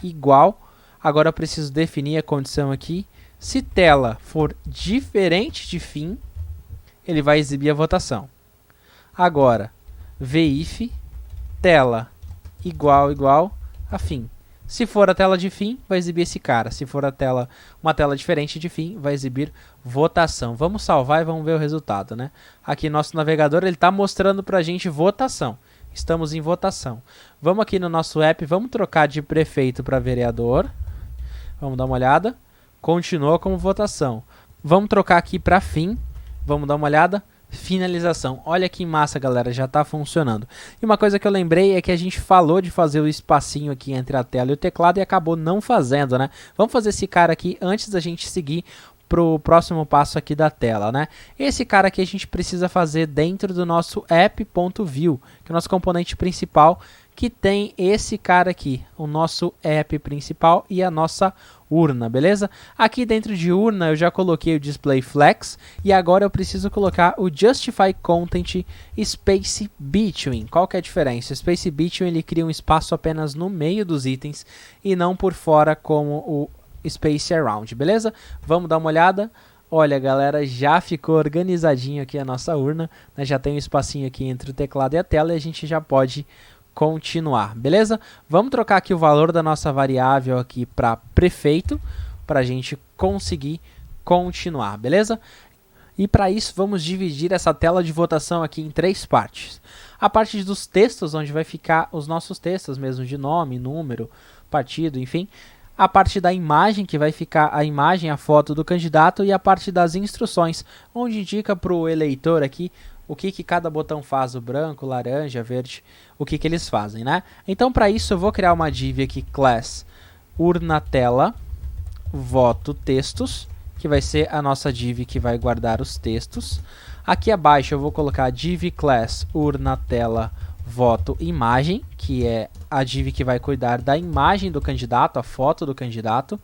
igual. Agora eu preciso definir a condição aqui. Se tela for diferente de fim, ele vai exibir a votação. Agora, if tela igual a fim. Se for a tela de fim, vai exibir esse cara. Se for uma tela diferente de fim, vai exibir votação. Vamos salvar e vamos ver o resultado, né? Aqui nosso navegador ele está mostrando para a gente votação. Estamos em votação. Vamos aqui no nosso app, vamos trocar de prefeito para vereador. Vamos dar uma olhada. Continua como votação. Vamos trocar aqui para fim. Vamos dar uma olhada. Finalização. Olha que massa, galera, já está funcionando. E uma coisa que eu lembrei é que a gente falou de fazer o espacinho aqui entre a tela e o teclado e acabou não fazendo, né? Vamos fazer esse cara aqui antes da gente seguir pro próximo passo aqui da tela, né? Esse cara aqui a gente precisa fazer dentro do nosso app.view, que é o nosso componente principal, que tem esse cara aqui, o nosso app principal e a nossa urna, beleza? Aqui dentro de urna eu já coloquei o display flex e agora eu preciso colocar o justify content space between. Qual que é a diferença? O space between ele cria um espaço apenas no meio dos itens e não por fora como o space around, beleza? Vamos dar uma olhada. Olha, galera, já ficou organizadinho aqui a nossa urna, né? Já tem um espacinho aqui entre o teclado e a tela e a gente já pode continuar, beleza? Vamos trocar aqui o valor da nossa variável aqui para prefeito, para a gente conseguir continuar, beleza? E para isso vamos dividir essa tela de votação aqui em três partes. A parte dos textos, onde vai ficar os nossos textos mesmo de nome, número, partido, enfim. A parte da imagem, que vai ficar a imagem, a foto do candidato, e a parte das instruções, onde indica para o eleitor aqui o que cada botão faz, o branco, laranja, verde, o que eles fazem, né? Então, para isso, eu vou criar uma div aqui, class urna tela voto textos, que vai ser a nossa div que vai guardar os textos. Aqui abaixo eu vou colocar div class urna tela voto imagem, que é a div que vai cuidar da imagem do candidato, a foto do candidato.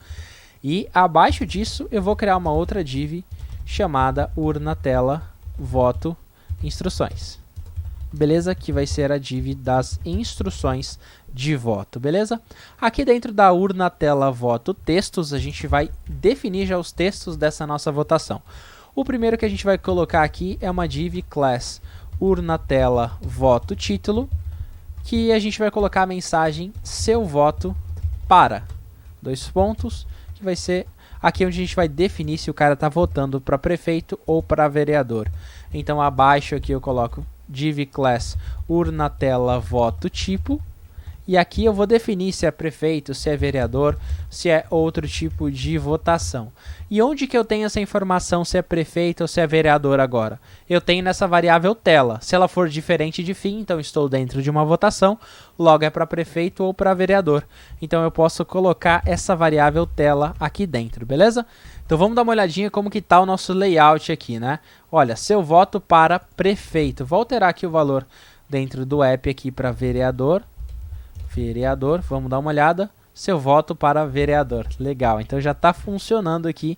E abaixo disso eu vou criar uma outra div chamada urna tela voto instruções, beleza? Que vai ser a div das instruções de voto, beleza? Aqui dentro da urna tela voto textos, a gente vai definir já os textos dessa nossa votação. O primeiro que a gente vai colocar aqui é uma div class urna tela voto título, que a gente vai colocar a mensagem seu voto para, dois pontos, que vai ser aqui onde a gente vai definir se o cara está votando para prefeito ou para vereador. Então abaixo aqui eu coloco div class urna tela voto tipo. E aqui eu vou definir se é prefeito, se é vereador, se é outro tipo de votação. E onde que eu tenho essa informação se é prefeito ou se é vereador agora? Eu tenho nessa variável tela. Se ela for diferente de fim, então estou dentro de uma votação, logo é para prefeito ou para vereador. Então eu posso colocar essa variável tela aqui dentro, beleza? Então vamos dar uma olhadinha como que tá o nosso layout aqui, né? Olha, se eu voto para prefeito, vou alterar aqui o valor dentro do app aqui para vereador, vamos dar uma olhada, seu voto para vereador, legal, então já está funcionando aqui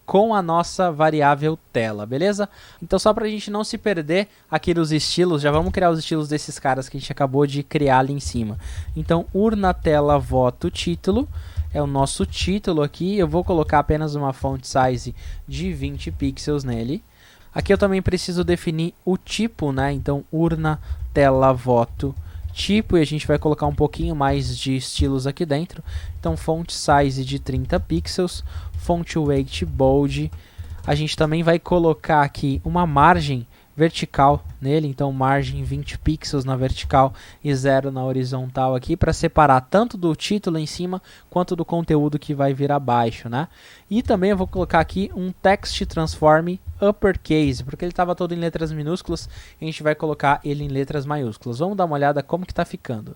com a nossa variável tela, beleza? Então só para a gente não se perder aqui nos estilos, já vamos criar os estilos desses caras que a gente acabou de criar ali em cima. Então urna tela voto título, é o nosso título aqui, eu vou colocar apenas uma font size de 20 pixels nele. Aqui eu também preciso definir o tipo, né? Então urna tela voto tipo, e a gente vai colocar um pouquinho mais de estilos aqui dentro. Então font size de 30 pixels, font weight bold. A gente também vai colocar aqui uma margem vertical nele, então margem 20 pixels na vertical e 0 na horizontal aqui, para separar tanto do título em cima quanto do conteúdo que vai vir abaixo, né? E também eu vou colocar aqui um text transform uppercase, porque ele estava todo em letras minúsculas, e a gente vai colocar ele em letras maiúsculas. Vamos dar uma olhada como que está ficando.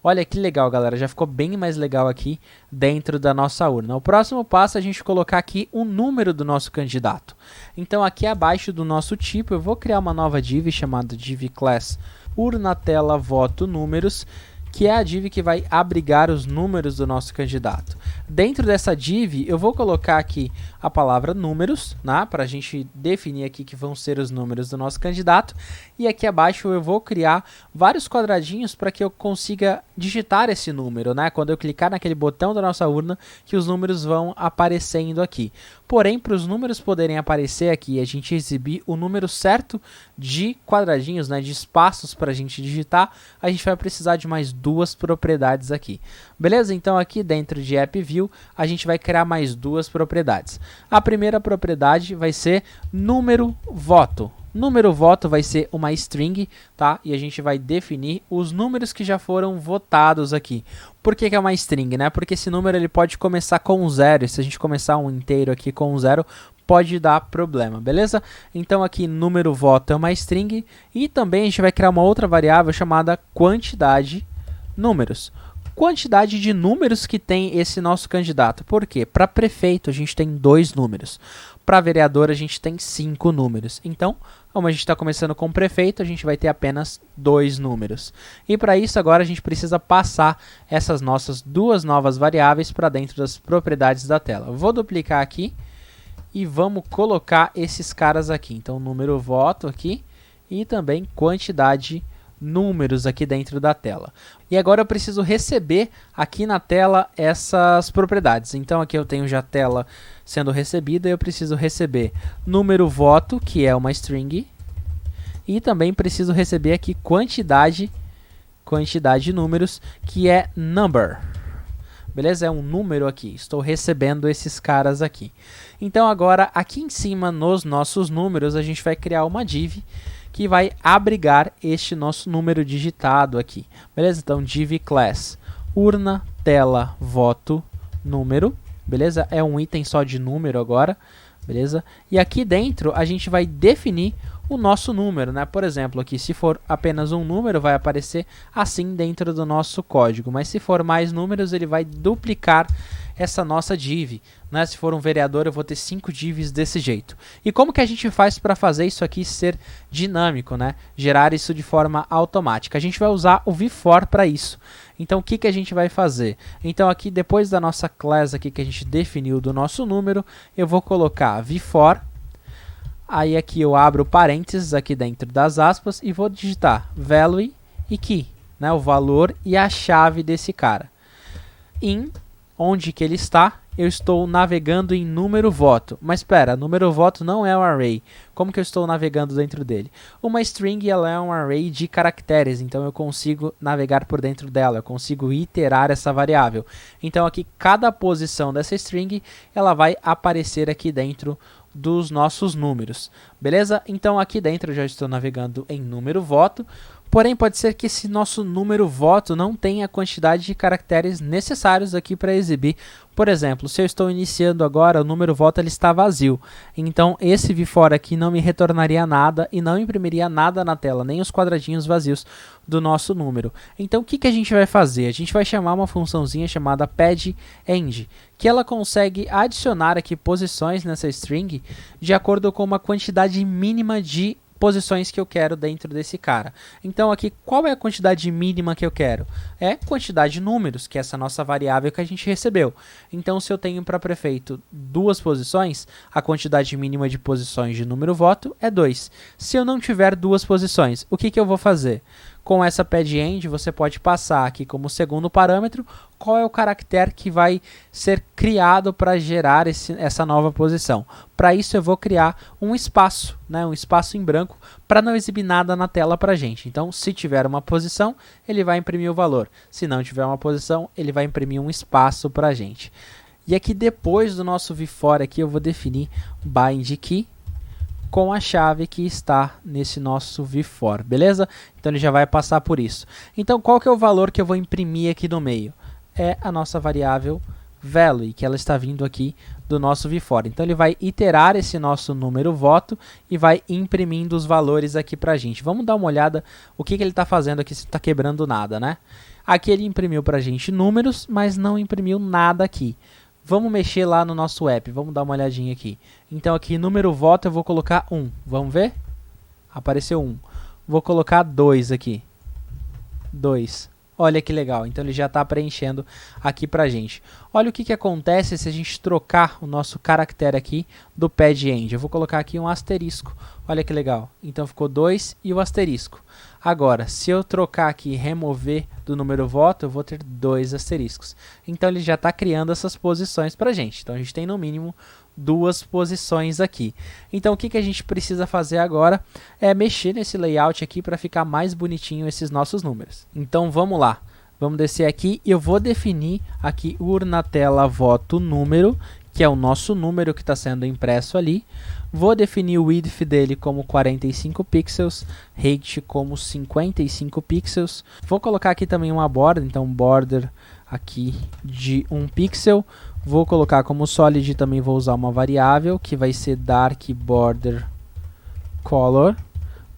Olha que legal, galera, já ficou bem mais legal aqui dentro da nossa urna. O próximo passo é a gente colocar aqui o número do nosso candidato. Então aqui abaixo do nosso tipo eu vou criar uma nova div chamada div class urna tela voto números, que é a div que vai abrigar os números do nosso candidato. Dentro dessa div eu vou colocar aqui a palavra números, né, para a gente definir aqui que vão ser os números do nosso candidato. E aqui abaixo eu vou criar vários quadradinhos para que eu consiga digitar esse número, né, quando eu clicar naquele botão da nossa urna, que os números vão aparecendo aqui. Porém, para os números poderem aparecer aqui e a gente exibir o número certo de quadradinhos, né, de espaços para a gente digitar, a gente vai precisar de mais duas propriedades aqui. Beleza? Então aqui dentro de AppView a gente vai criar mais duas propriedades. A primeira propriedade vai ser número voto. Número voto vai ser uma string, tá? E a gente vai definir os números que já foram votados aqui. Por que que é uma string, né? Porque esse número ele pode começar com 0, e se a gente começar um inteiro aqui com 0, pode dar problema, beleza? Então aqui número voto é uma string, e também a gente vai criar uma outra variável chamada quantidade números. Quantidade de números que tem esse nosso candidato. Por quê? Para prefeito a gente tem 2 números. Para vereador a gente tem 5 números. Então, como a gente está começando com prefeito, a gente vai ter apenas 2 números. E para isso agora a gente precisa passar essas nossas duas novas variáveis para dentro das propriedades da tela. Vou duplicar aqui e vamos colocar esses caras aqui. Então, número voto aqui e também quantidade números aqui dentro da tela. E agora eu preciso receber aqui na tela essas propriedades. Então aqui eu tenho já a tela sendo recebida e eu preciso receber número voto, que é uma string, e também preciso receber aqui quantidade números, que é number. Beleza? É um número aqui. Estou recebendo esses caras aqui. Então agora aqui em cima nos nossos números a gente vai criar uma div que vai abrigar este nosso número digitado aqui. Beleza? Então div class urna tela voto número. Beleza? É um item só de número agora. Beleza? E aqui dentro a gente vai definir o nosso número, né? Por exemplo, aqui se for apenas um número vai aparecer assim dentro do nosso código, mas se for mais números ele vai duplicar essa nossa div, né? Se for um vereador eu vou ter 5 divs desse jeito. E como que a gente faz para fazer isso aqui ser dinâmico, né? Gerar isso de forma automática? A gente vai usar o vFor para isso. Então o que que a gente vai fazer? Então aqui depois da nossa class aqui que a gente definiu do nosso número, eu vou colocar vFor. Aí aqui eu abro parênteses aqui dentro das aspas e vou digitar value e key, né? O valor e a chave desse cara. In, onde que ele está, eu estou navegando em número voto. Mas espera, número voto não é um array. Como que eu estou navegando dentro dele? Uma string ela é um array de caracteres, então eu consigo navegar por dentro dela, eu consigo iterar essa variável. Então aqui cada posição dessa string ela vai aparecer aqui dentro dos nossos números, beleza? Então aqui dentro eu já estou navegando em número voto, porém pode ser que esse nosso número voto não tenha a quantidade de caracteres necessários aqui para exibir. Por exemplo, se eu estou iniciando agora, o número voto ele está vazio, então esse VFOR aqui não me retornaria nada e não imprimiria nada na tela, nem os quadradinhos vazios do nosso número. Então o que, que a gente vai fazer? A gente vai chamar uma funçãozinha chamada padEnd, que ela consegue adicionar aqui posições nessa string de acordo com uma quantidade mínima de posições que eu quero dentro desse cara. Então aqui, qual é a quantidade mínima que eu quero? É quantidade de números, que é essa nossa variável que a gente recebeu. Então se eu tenho para prefeito 2 posições, a quantidade mínima de posições de número voto é 2. Se eu não tiver 2 posições, o que, que eu vou fazer? Com essa padEnd, você pode passar aqui como segundo parâmetro qual é o caractere que vai ser criado para gerar essa nova posição. Para isso eu vou criar um espaço, né, um espaço em branco, para não exibir nada na tela para a gente. Então, se tiver uma posição, ele vai imprimir o valor. Se não tiver uma posição, ele vai imprimir um espaço para a gente. E aqui depois do nosso VFOR aqui, eu vou definir bindKey com a chave que está nesse nosso VFOR, beleza? Então ele já vai passar por isso. Então qual que é o valor que eu vou imprimir aqui no meio? É a nossa variável value, que ela está vindo aqui do nosso VFOR. Então ele vai iterar esse nosso número voto e vai imprimindo os valores aqui pra gente. Vamos dar uma olhada o que, que ele está fazendo aqui, se não está quebrando nada, né? Aqui ele imprimiu pra gente números, mas não imprimiu nada aqui. Vamos mexer lá no nosso app, vamos dar uma olhadinha aqui. Então aqui, número voto, eu vou colocar 1. Vamos ver? Apareceu 1. Vou colocar 2 aqui. 2. Olha que legal, então ele já está preenchendo aqui pra gente. Olha o que, que acontece se a gente trocar o nosso caractere aqui do padEnd. Eu vou colocar aqui um asterisco. Olha que legal. Então ficou 2 e o asterisco. Agora, se eu trocar aqui e remover do número voto, eu vou ter 2 asteriscos. Então ele já está criando essas posições pra gente. Então a gente tem no mínimo 2 posições aqui. Então o que, que a gente precisa fazer agora é mexer nesse layout aqui para ficar mais bonitinho esses nossos números. Então vamos lá. Vamos descer aqui e eu vou definir aqui o urnatela voto número, que é o nosso número que está sendo impresso ali. Vou definir o width dele como 45 pixels, height como 55 pixels. Vou colocar aqui também uma border, então border aqui de 1 pixel. Vou colocar como solid, também vou usar uma variável que vai ser dark border color.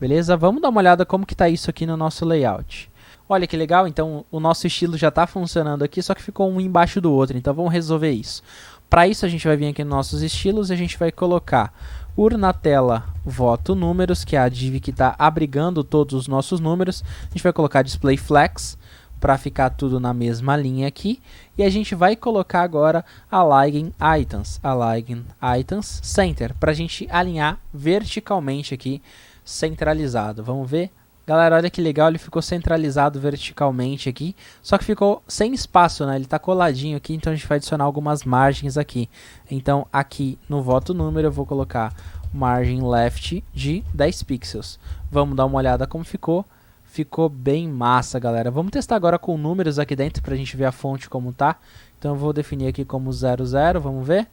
Beleza? Vamos dar uma olhada como que está isso aqui no nosso layout. Olha que legal, então o nosso estilo já está funcionando aqui, só que ficou um embaixo do outro, então vamos resolver isso. Para isso a gente vai vir aqui nos nossos estilos e a gente vai colocar urnatela voto números, que é a div que está abrigando todos os nossos números. A gente vai colocar display flex para ficar tudo na mesma linha aqui. E a gente vai colocar agora align items center, para a gente alinhar verticalmente aqui, centralizado. Vamos ver? Galera, olha que legal, ele ficou centralizado verticalmente aqui, só que ficou sem espaço, né? Ele está coladinho aqui, então a gente vai adicionar algumas margens aqui. Então aqui no voto número eu vou colocar margem left de 10 pixels. Vamos dar uma olhada como ficou. Ficou bem massa, galera. Vamos testar agora com números aqui dentro para a gente ver a fonte como tá. Então eu vou definir aqui como 00, vamos ver?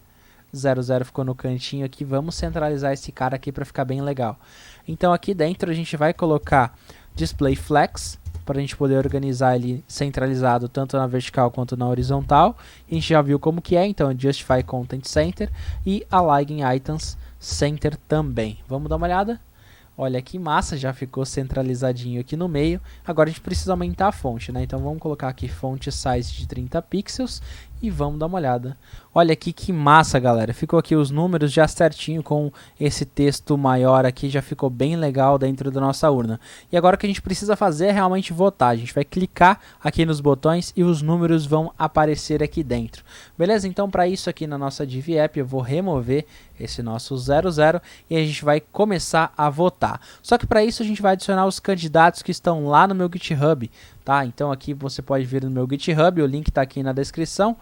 00 ficou no cantinho aqui, vamos centralizar esse cara aqui para ficar bem legal. Então aqui dentro a gente vai colocar display flex, para a gente poder organizar ele centralizado tanto na vertical quanto na horizontal. A gente já viu como que é, então justify content center e align items center também. Vamos dar uma olhada? Olha que massa, já ficou centralizadinho aqui no meio. Agora a gente precisa aumentar a fonte, né? Então vamos colocar aqui font size de 30 pixels e vamos dar uma olhada. Olha aqui que massa, galera. Ficou aqui os números já certinho com esse texto maior aqui, já ficou bem legal dentro da nossa urna. E agora o que a gente precisa fazer é realmente votar. A gente vai clicar aqui nos botões e os números vão aparecer aqui dentro. Beleza? Então para isso aqui na nossa div app eu vou remover esse nosso 00 e a gente vai começar a votar. Só que para isso a gente vai adicionar os candidatos que estão lá no meu GitHub, tá? Então aqui você pode vir no meu GitHub, o link está aqui na descrição.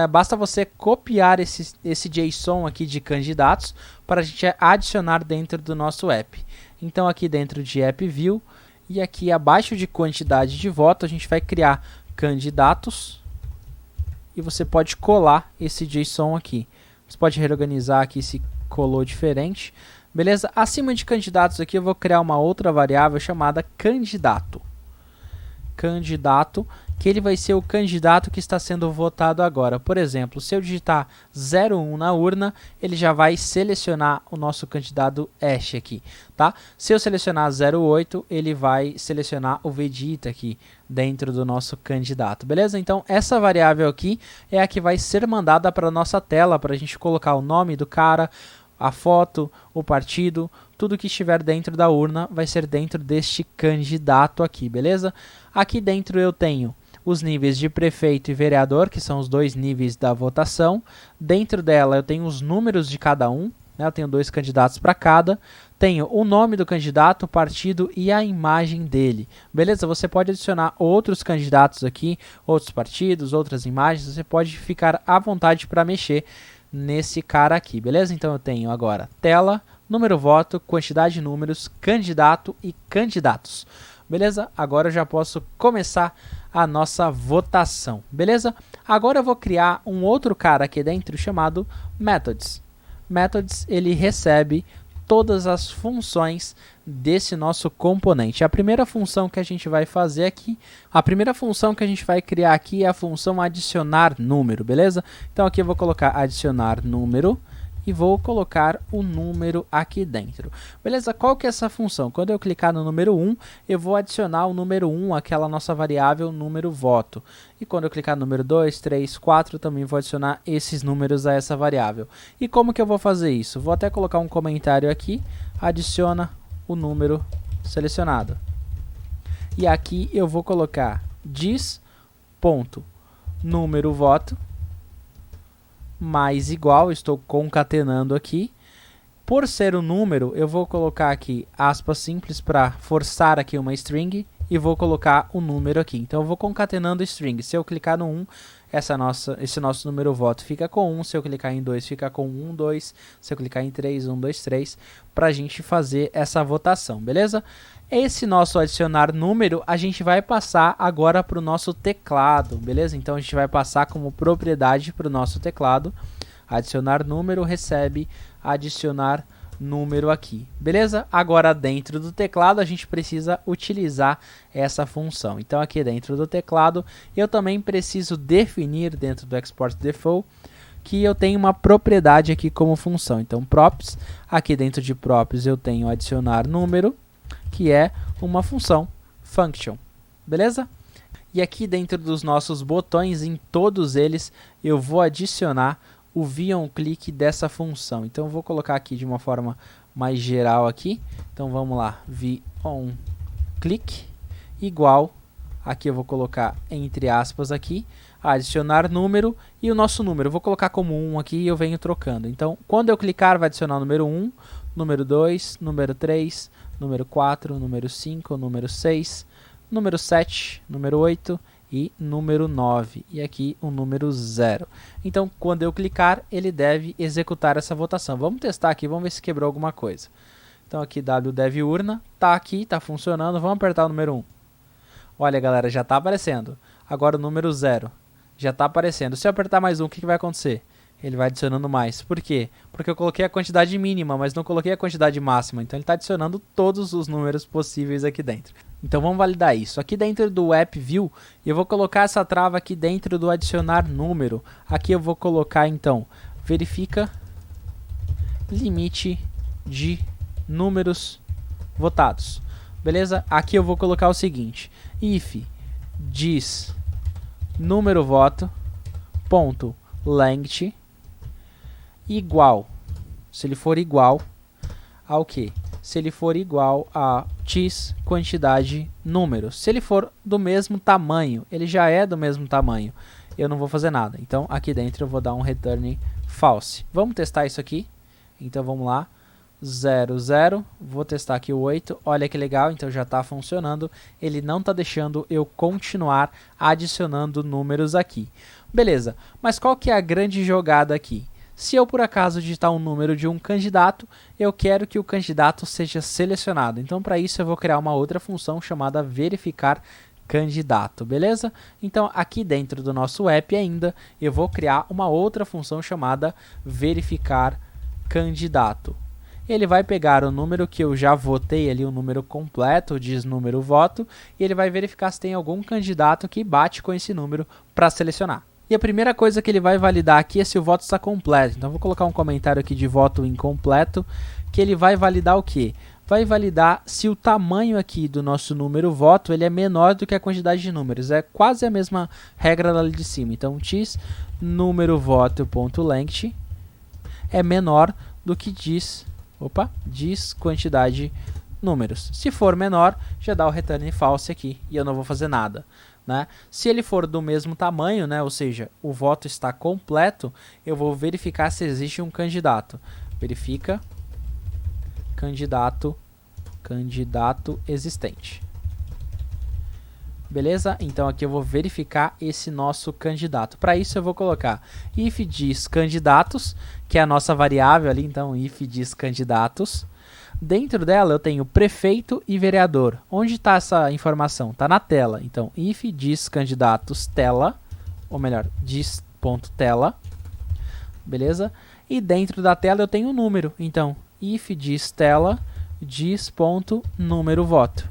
Basta você copiar esse JSON aqui de candidatos para a gente adicionar dentro do nosso app. Então aqui dentro de app view e aqui abaixo de quantidade de voto a gente vai criar candidatos e você pode colar esse JSON aqui. Você pode reorganizar aqui esse colou diferente. Beleza? Acima de candidatos aqui eu vou criar uma outra variável chamada candidato. Candidato, que ele vai ser o candidato que está sendo votado agora. Por exemplo, se eu digitar 01 na urna, ele já vai selecionar o nosso candidato Ash aqui, tá? Se eu selecionar 08, ele vai selecionar o Vegeta aqui dentro do nosso candidato, beleza? Então, essa variável aqui é a que vai ser mandada para a nossa tela, para a gente colocar o nome do cara, a foto, o partido, tudo que estiver dentro da urna vai ser dentro deste candidato aqui, beleza? Aqui dentro eu tenho os níveis de prefeito e vereador, que são os dois níveis da votação. Dentro dela eu tenho os números de cada um, né? Eu tenho 2 candidatos para cada. Tenho o nome do candidato, o partido e a imagem dele. Beleza? Você pode adicionar outros candidatos aqui, outros partidos, outras imagens. Você pode ficar à vontade para mexer nesse cara aqui, beleza? Então eu tenho agora tela, número voto, quantidade de números, candidato e candidatos. Beleza? Agora eu já posso começar a nossa votação, beleza? Agora eu vou criar um outro cara aqui dentro chamado Methods. Methods, ele recebe todas as funções desse nosso componente. A primeira função que a gente vai fazer aqui, a primeira função que a gente vai criar aqui é a função adicionar número, beleza? Então aqui eu vou colocar adicionar número e vou colocar o número aqui dentro. Beleza? Qual que é essa função? Quando eu clicar no número 1, eu vou adicionar o número 1, aquela nossa variável número voto. E quando eu clicar no número 2, 3, 4, também vou adicionar esses números a essa variável. E como que eu vou fazer isso? Vou até colocar um comentário aqui, adiciona o número selecionado. E aqui eu vou colocar número voto mais igual, estou concatenando aqui. Por ser um número, eu vou colocar aqui aspas simples para forçar aqui uma string e vou colocar o número aqui. Então eu vou concatenando string. Se eu clicar no 1, esse nosso número voto fica com 1. Se eu clicar em 2, fica com 1, 2. Se eu clicar em 3, 1, 2, 3. Para a gente fazer essa votação, beleza? Esse nosso adicionar número, a gente vai passar agora para o nosso teclado, beleza? Então a gente vai passar como propriedade para o nosso teclado. Adicionar número recebe adicionar número aqui, beleza? Agora dentro do teclado a gente precisa utilizar essa função. Então aqui dentro do teclado eu também preciso definir dentro do export default que eu tenho uma propriedade aqui como função. Então props, aqui dentro de props eu tenho adicionar número, que é uma função function, beleza? E aqui dentro dos nossos botões, em todos eles, eu vou adicionar o VOnClick dessa função. Então eu vou colocar aqui de uma forma mais geral aqui. Então vamos lá, VOnClick igual, aqui eu vou colocar entre aspas aqui, adicionar número e o nosso número. Eu vou colocar como 1 aqui e eu venho trocando. Então quando eu clicar vai adicionar o número 1, número 2, número 3, número 4, número 5, número 6, número 7, número 8 e número 9. E aqui o número 0. Então, quando eu clicar, ele deve executar essa votação. Vamos testar aqui, vamos ver se quebrou alguma coisa. Então, aqui wdev urna, tá aqui, tá funcionando. Vamos apertar o número 1. Olha, galera, já tá aparecendo. Agora o número 0 já tá aparecendo. Se eu apertar mais um, o que vai acontecer? Ele vai adicionando mais. Por quê? Porque eu coloquei a quantidade mínima, mas não coloquei a quantidade máxima. Então ele está adicionando todos os números possíveis aqui dentro. Então vamos validar isso. Aqui dentro do app view, eu vou colocar essa trava aqui dentro do adicionar número. Aqui eu vou colocar então, verifica limite de números votados. Beleza? Aqui eu vou colocar o seguinte, if diz número voto ponto length igual, se ele for igual ao que? Se ele for igual a x quantidade número. Se ele for do mesmo tamanho, ele já é do mesmo tamanho, eu não vou fazer nada. Então aqui dentro eu vou dar um return false. Vamos testar isso aqui. Então vamos lá, 0, 0, vou testar aqui o 8, olha que legal, então já está funcionando, ele não está deixando eu continuar adicionando números aqui. Beleza, mas qual que é a grande jogada aqui? Se eu por acaso digitar um número de um candidato, eu quero que o candidato seja selecionado. Então para isso eu vou criar uma outra função chamada verificar candidato, beleza? Então aqui dentro do nosso app ainda, eu vou criar uma outra função chamada verificar candidato. Ele vai pegar o número que eu já votei ali, o número completo, diz número voto, e ele vai verificar se tem algum candidato que bate com esse número para selecionar. E a primeira coisa que ele vai validar aqui é se o voto está completo. Então vou colocar um comentário aqui de voto incompleto, que ele vai validar o quê? Vai validar se o tamanho aqui do nosso número voto ele é menor do que a quantidade de números. É quase a mesma regra ali de cima. Então x número voto.length é menor do que diz quantidade números. Se for menor, já dá o return false aqui e eu não vou fazer nada. Né? Se ele for do mesmo tamanho, né, ou seja, o voto está completo, eu vou verificar se existe um candidato. Verifica candidato existente. Beleza? Então aqui eu vou verificar esse nosso candidato. Para isso eu vou colocar if diz candidatos, que é a nossa variável ali, então if diz candidatos. Dentro dela eu tenho prefeito e vereador. Onde está essa informação? Está na tela. Então if diz candidatos tela, ou melhor, diz.tela. Beleza? E dentro da tela eu tenho um número. Então if diz tela, diz.número voto.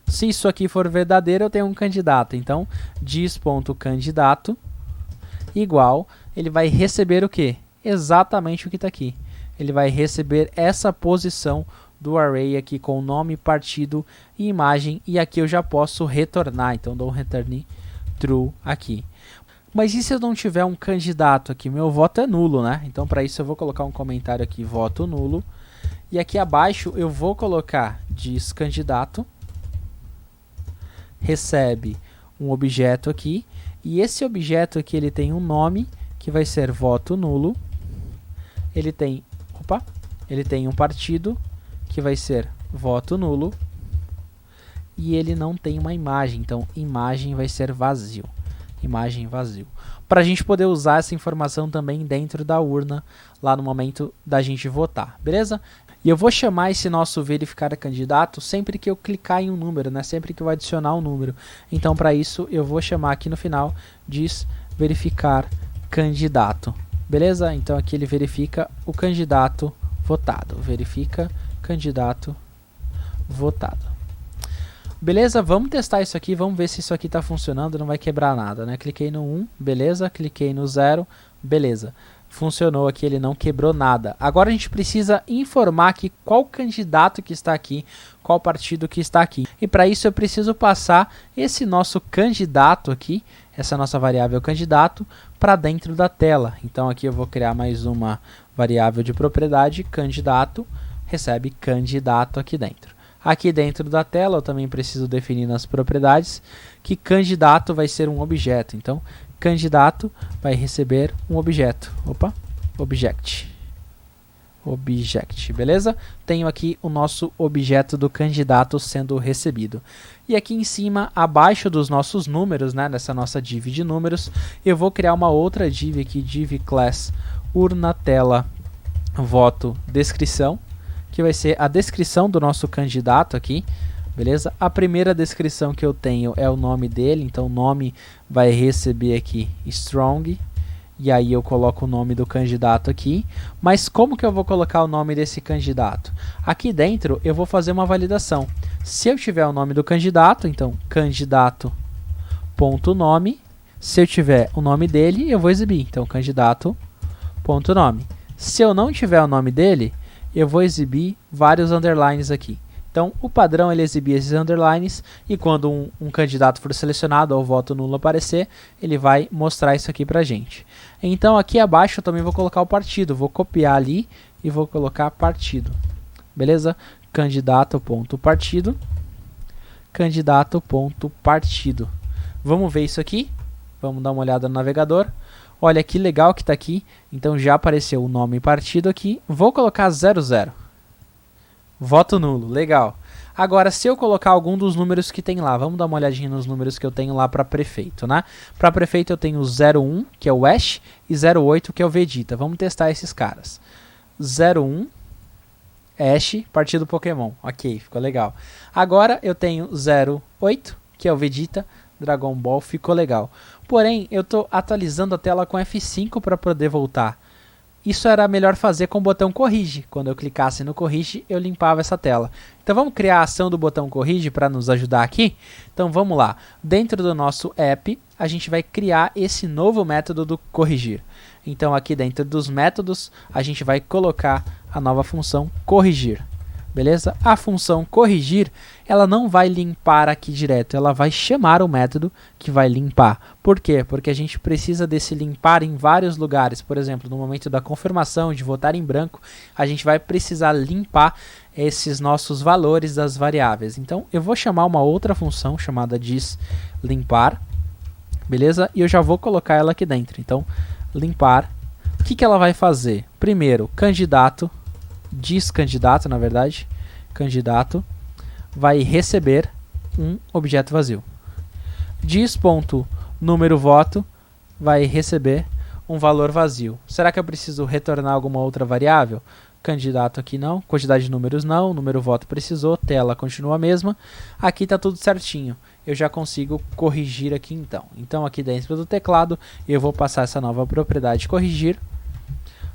Se isso aqui for verdadeiro, eu tenho um candidato. Então, diz.candidato igual, ele vai receber o quê? Exatamente o que está aqui. Ele vai receber essa posição do array aqui com nome, partido e imagem. E aqui eu já posso retornar. Então, dou um return true aqui. Mas e se eu não tiver um candidato aqui? Meu voto é nulo, né? Então, para isso eu vou colocar um comentário aqui, voto nulo. E aqui abaixo eu vou colocar diz candidato. Recebe um objeto aqui, e esse objeto aqui ele tem um nome, que vai ser voto nulo, ele tem um partido, que vai ser voto nulo, e ele não tem uma imagem, então imagem vai ser vazio, imagem vazio. Para a gente poder usar essa informação também dentro da urna, lá no momento da gente votar, beleza? E eu vou chamar esse nosso verificar candidato sempre que eu clicar em um número, né? Sempre que eu adicionar um número. Então, para isso, eu vou chamar aqui no final, diz verificar candidato. Beleza? Então, aqui ele verifica o candidato votado. Verifica candidato votado. Beleza? Vamos testar isso aqui, vamos ver se isso aqui está funcionando, não vai quebrar nada, né? Cliquei no 1, beleza? Cliquei no 0, beleza. Funcionou aqui, ele não quebrou nada. Agora a gente precisa informar aqui qual candidato que está aqui, qual partido que está aqui. E para isso eu preciso passar esse nosso candidato aqui, essa nossa variável candidato, para dentro da tela. Então aqui eu vou criar mais uma variável de propriedade, candidato, recebe candidato aqui dentro. Aqui dentro da tela eu também preciso definir nas propriedades que candidato vai ser um objeto. Então, candidato vai receber um objeto. Object, beleza? Tenho aqui o nosso objeto do candidato sendo recebido. E aqui em cima, abaixo dos nossos números, né, nessa nossa div de números, eu vou criar uma outra div aqui, div class urna tela voto descrição, que vai ser a descrição do nosso candidato aqui, beleza? A primeira descrição que eu tenho é o nome dele, então o nome vai receber aqui strong, e aí eu coloco o nome do candidato aqui. Mas como que eu vou colocar o nome desse candidato? Aqui dentro eu vou fazer uma validação. Se eu tiver o nome do candidato, então candidato.nome, se eu tiver o nome dele, eu vou exibir, então candidato.nome. Se eu não tiver o nome dele, eu vou exibir vários underlines aqui. Então, o padrão é ele exibir esses underlines, e quando um candidato for selecionado ou o voto nulo aparecer, ele vai mostrar isso aqui pra gente. Então, aqui abaixo eu também vou colocar o partido. Vou copiar ali e vou colocar partido. Beleza? Candidato.partido. Candidato.partido. Vamos ver isso aqui? Vamos dar uma olhada no navegador. Olha que legal que está aqui. Então já apareceu o nome e partido aqui. Vou colocar 00. Voto nulo. Legal. Agora, se eu colocar algum dos números que tem lá, vamos dar uma olhadinha nos números que eu tenho lá para prefeito, né? Para prefeito eu tenho 01, que é o Ash, e 08, que é o Vegeta. Vamos testar esses caras. 01, Ash, partido Pokémon. Ok, ficou legal. Agora eu tenho 08, que é o Vegeta, Dragon Ball, ficou legal. Porém, eu estou atualizando a tela com F5 para poder voltar. isso era melhor fazer com o botão corrige. Quando eu clicasse no corrige, eu limpava essa tela. Então vamos criar a ação do botão corrige para nos ajudar aqui? Então vamos lá. Dentro do nosso app, a gente vai criar esse novo método do corrigir. Então aqui dentro dos métodos, a gente vai colocar a nova função corrigir. Beleza? A função corrigir, ela não vai limpar aqui direto, ela vai chamar o método que vai limpar. Por quê? Porque a gente precisa desse limpar em vários lugares. Por exemplo, no momento da confirmação, de votar em branco, a gente vai precisar limpar esses nossos valores das variáveis. Então, eu vou chamar uma outra função chamada disLimpar, beleza? E eu já vou colocar ela aqui dentro. Então, limpar, o que ela vai fazer? Primeiro, candidato, discandidato, na verdade, candidato, vai receber um objeto vazio. Dis.número voto vai receber um valor vazio. Será que eu preciso retornar alguma outra variável? Candidato aqui não, quantidade de números não, número voto precisou, tela continua a mesma. Aqui está tudo certinho. Eu já consigo corrigir aqui então. Então aqui dentro do teclado eu vou passar essa nova propriedade corrigir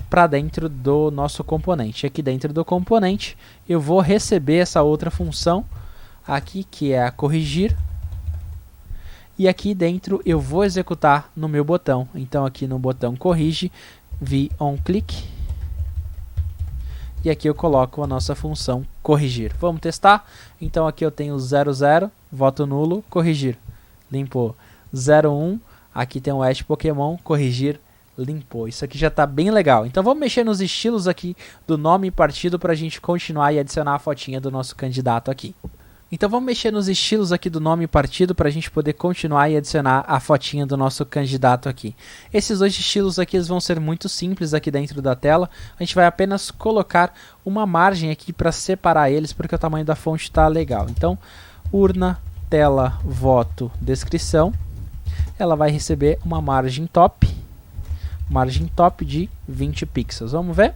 para dentro do nosso componente. Aqui dentro do componente eu vou receber essa outra função aqui que é a corrigir, e aqui dentro eu vou executar no meu botão. Então aqui no botão corrige, onClick, e aqui eu coloco a nossa função corrigir. Vamos testar? Então aqui eu tenho 00, voto nulo, corrigir, limpou. 01, aqui tem o hash Pokémon, corrigir, limpou. Isso aqui já está bem legal. Então vamos mexer nos estilos aqui do nome e partido para a gente continuar e adicionar a fotinha do nosso candidato aqui. Então vamos mexer nos estilos aqui do nome e partido para a gente poder continuar e adicionar a fotinha do nosso candidato aqui. Esses dois estilos aqui eles vão ser muito simples aqui dentro da tela. A gente vai apenas colocar uma margem aqui para separar eles, porque o tamanho da fonte está legal. Então, urna, tela, voto, descrição. Ela vai receber uma margem top de 20 pixels. Vamos ver?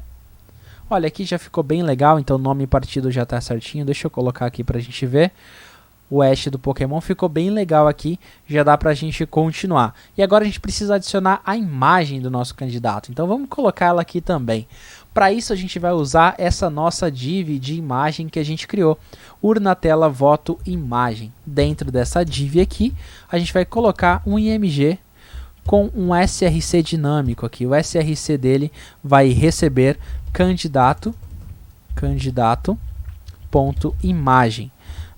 Olha, aqui já ficou bem legal, então o nome e partido já está certinho. Deixa eu colocar aqui para a gente ver. O hash do Pokémon ficou bem legal aqui, já dá para a gente continuar. E agora a gente precisa adicionar a imagem do nosso candidato, então vamos colocar ela aqui também. Para isso a gente vai usar essa nossa div de imagem que a gente criou. Urna, tela, voto, imagem. Dentro dessa div aqui, a gente vai colocar um img com um src dinâmico aqui. O src dele vai receber candidato.imagem.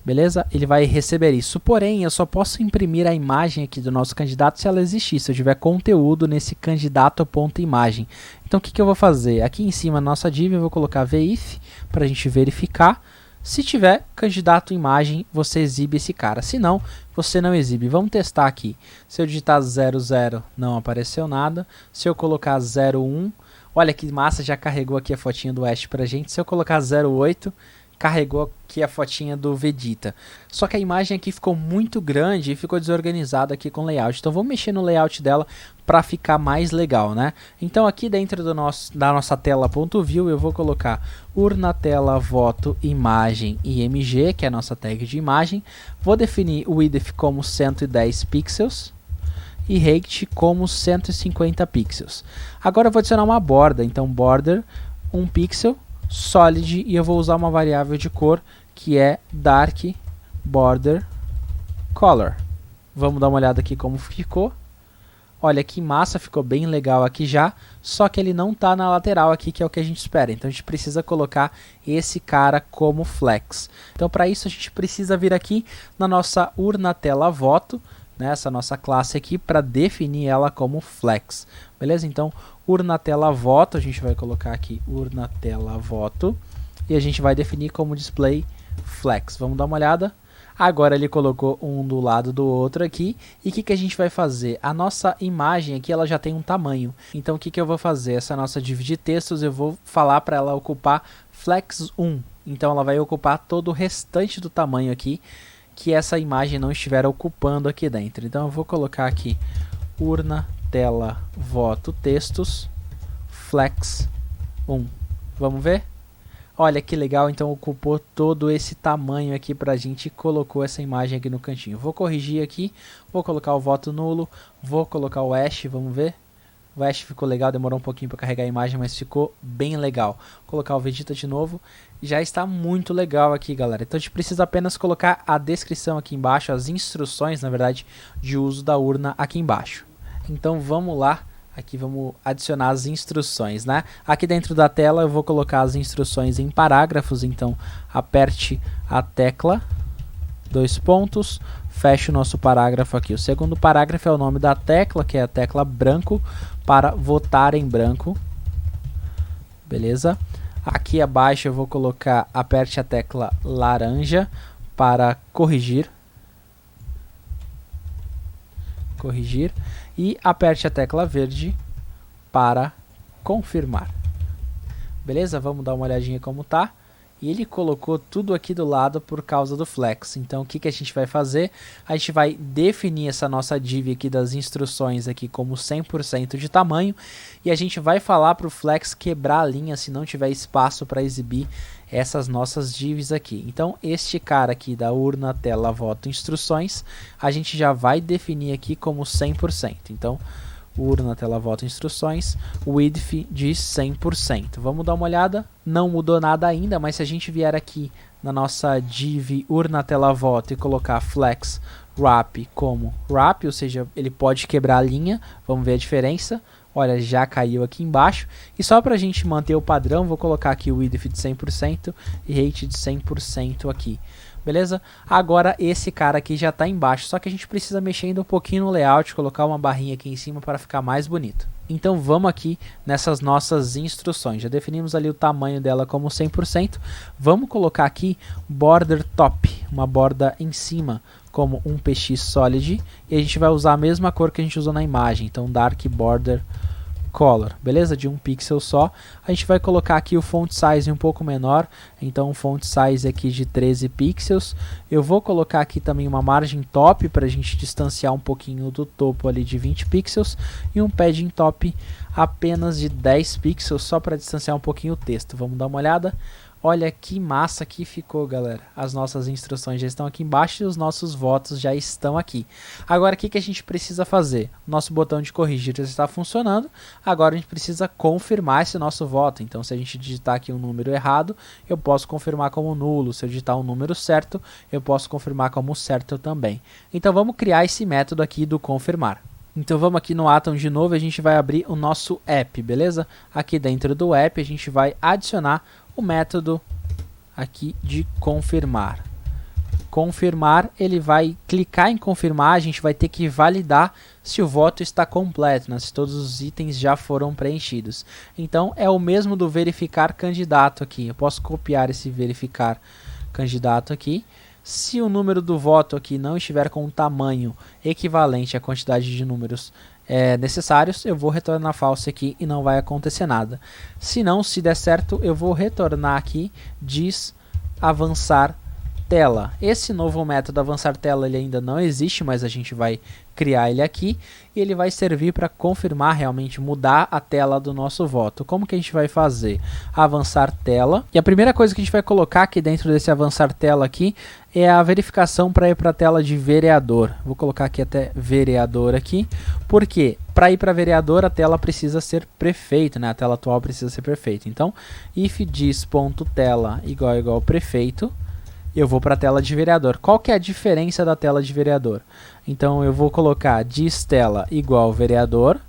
Beleza? Ele vai receber isso. Porém, eu só posso imprimir a imagem aqui do nosso candidato se ela existir, se eu tiver conteúdo nesse candidato.imagem. Então, o que eu vou fazer? Aqui em cima, na nossa div, eu vou colocar VIF para a gente verificar. Se tiver candidato imagem, você exibe esse cara. Se não, você não exibe. Vamos testar aqui. Se eu digitar 00, não apareceu nada. Se eu colocar 01, olha que massa, já carregou aqui a fotinha do Ash pra gente. Se eu colocar 08, carregou aqui a fotinha do Vegeta. Só que a imagem aqui ficou muito grande e ficou desorganizada aqui com o layout. Então vamos mexer no layout dela para ficar mais legal, né? Então aqui dentro da nossa tela.view eu vou colocar urna, tela, voto, imagem img, que é a nossa tag de imagem. Vou definir o width como 110 pixels e height como 150 pixels. Agora eu vou adicionar uma borda, então border 1 pixel solid, e eu vou usar uma variável de cor que é dark border color. Vamos dar uma olhada aqui como ficou. Olha que massa, ficou bem legal aqui já, só que ele não está na lateral aqui, que é o que a gente espera. Então a gente precisa colocar esse cara como flex. Então para isso a gente precisa vir aqui na nossa urna tela voto, nessa nossa classe aqui, para definir ela como flex. Beleza? Então urna tela voto, a gente vai colocar aqui urna tela voto e a gente vai definir como display flex. Vamos dar uma olhada. Agora ele colocou um do lado do outro aqui. E o que a gente vai fazer? A nossa imagem aqui ela já tem um tamanho. Então o que eu vou fazer? Essa nossa div de textos eu vou falar para ela ocupar flex 1. Então ela vai ocupar todo o restante do tamanho aqui que essa imagem não estiver ocupando aqui dentro. Então eu vou colocar aqui urna tela voto textos flex 1. Vamos ver? Olha que legal, então ocupou todo esse tamanho aqui pra gente e colocou essa imagem aqui no cantinho. Vou corrigir aqui, vou colocar o voto nulo, vou colocar o hash, vamos ver? O Ash ficou legal, demorou um pouquinho para carregar a imagem, mas ficou bem legal. Vou colocar o Vegeta de novo. Já está muito legal aqui, galera. Então a gente precisa apenas colocar a descrição aqui embaixo, as instruções, na verdade, de uso da urna aqui embaixo. Então vamos lá. Aqui vamos adicionar as instruções, né? Aqui dentro da tela eu vou colocar as instruções em parágrafos, então aperte a tecla, 2 pontos, feche o nosso parágrafo aqui. O segundo parágrafo é o nome da tecla, que é a tecla branco, para votar em branco. Beleza? Aqui abaixo eu vou colocar, aperte a tecla laranja para corrigir. E aperte a tecla verde para confirmar. Beleza? Vamos dar uma olhadinha como tá. E ele colocou tudo aqui do lado por causa do flex. Então o que que a gente vai fazer? A gente vai definir essa nossa div aqui das instruções aqui como 100% de tamanho. E a gente vai falar para o flex quebrar a linha se não tiver espaço para exibir essas nossas divs aqui. Então este cara aqui da urna tela voto instruções, a gente já vai definir aqui como 100%. Então urna tela voto instruções, width de 100%. Vamos dar uma olhada, não mudou nada ainda, mas se a gente vier aqui na nossa div urna tela voto e colocar flex wrap como wrap, ou seja, ele pode quebrar a linha, vamos ver a diferença. Olha, já caiu aqui embaixo. E só para a gente manter o padrão, vou colocar aqui o width de 100% e height de 100% aqui. Beleza? Agora esse cara aqui já está embaixo, só que a gente precisa mexer ainda um pouquinho no layout, colocar uma barrinha aqui em cima para ficar mais bonito. Então vamos aqui nessas nossas instruções. Já definimos ali o tamanho dela como 100%. Vamos colocar aqui border top, uma borda em cima, como um PX Solid. E a gente vai usar a mesma cor que a gente usou na imagem, então Dark Border Color, beleza? De um pixel só. A gente vai colocar aqui o font size um pouco menor, então um font size aqui de 13 pixels. Eu vou colocar aqui também uma margem top para a gente distanciar um pouquinho do topo ali de 20 pixels e um padding top apenas de 10 pixels só para distanciar um pouquinho o texto. Vamos dar uma olhada. Olha que massa que ficou, galera. As nossas instruções já estão aqui embaixo e os nossos votos já estão aqui. Agora, o que que a gente precisa fazer? Nosso botão de corrigir já está funcionando. Agora, a gente precisa confirmar esse nosso voto. Então, se a gente digitar aqui um número errado, eu posso confirmar como nulo. Se eu digitar um número certo, eu posso confirmar como certo também. Então, vamos criar esse método aqui do confirmar. Então vamos aqui no Atom de novo, a gente vai abrir o nosso app, beleza? Aqui dentro do app a gente vai adicionar o método aqui de confirmar. Confirmar, ele vai clicar em confirmar, a gente vai ter que validar se o voto está completo, né? Se todos os itens já foram preenchidos. Então é o mesmo do verificar candidato aqui. Eu posso copiar esse verificar candidato aqui. Se o número do voto aqui não estiver com um tamanho equivalente à quantidade de números necessários, eu vou retornar false aqui e não vai acontecer nada. Se não, se der certo, eu vou retornar aqui, diz avançar tela. Esse novo método avançar tela ele ainda não existe, mas a gente vai criar ele aqui e ele vai servir para confirmar realmente, mudar a tela do nosso voto. Como que a gente vai fazer? Avançar tela. E a primeira coisa que a gente vai colocar aqui dentro desse avançar tela aqui é a verificação para ir para a tela de vereador. Vou colocar aqui até vereador aqui. Por quê? Para ir para vereador a tela precisa ser prefeito, né? A tela atual precisa ser prefeito. Então, if diz.tela igual prefeito, eu vou para a tela de vereador. Qual que é a diferença da tela de vereador? Então eu vou colocar diz tela igual vereador,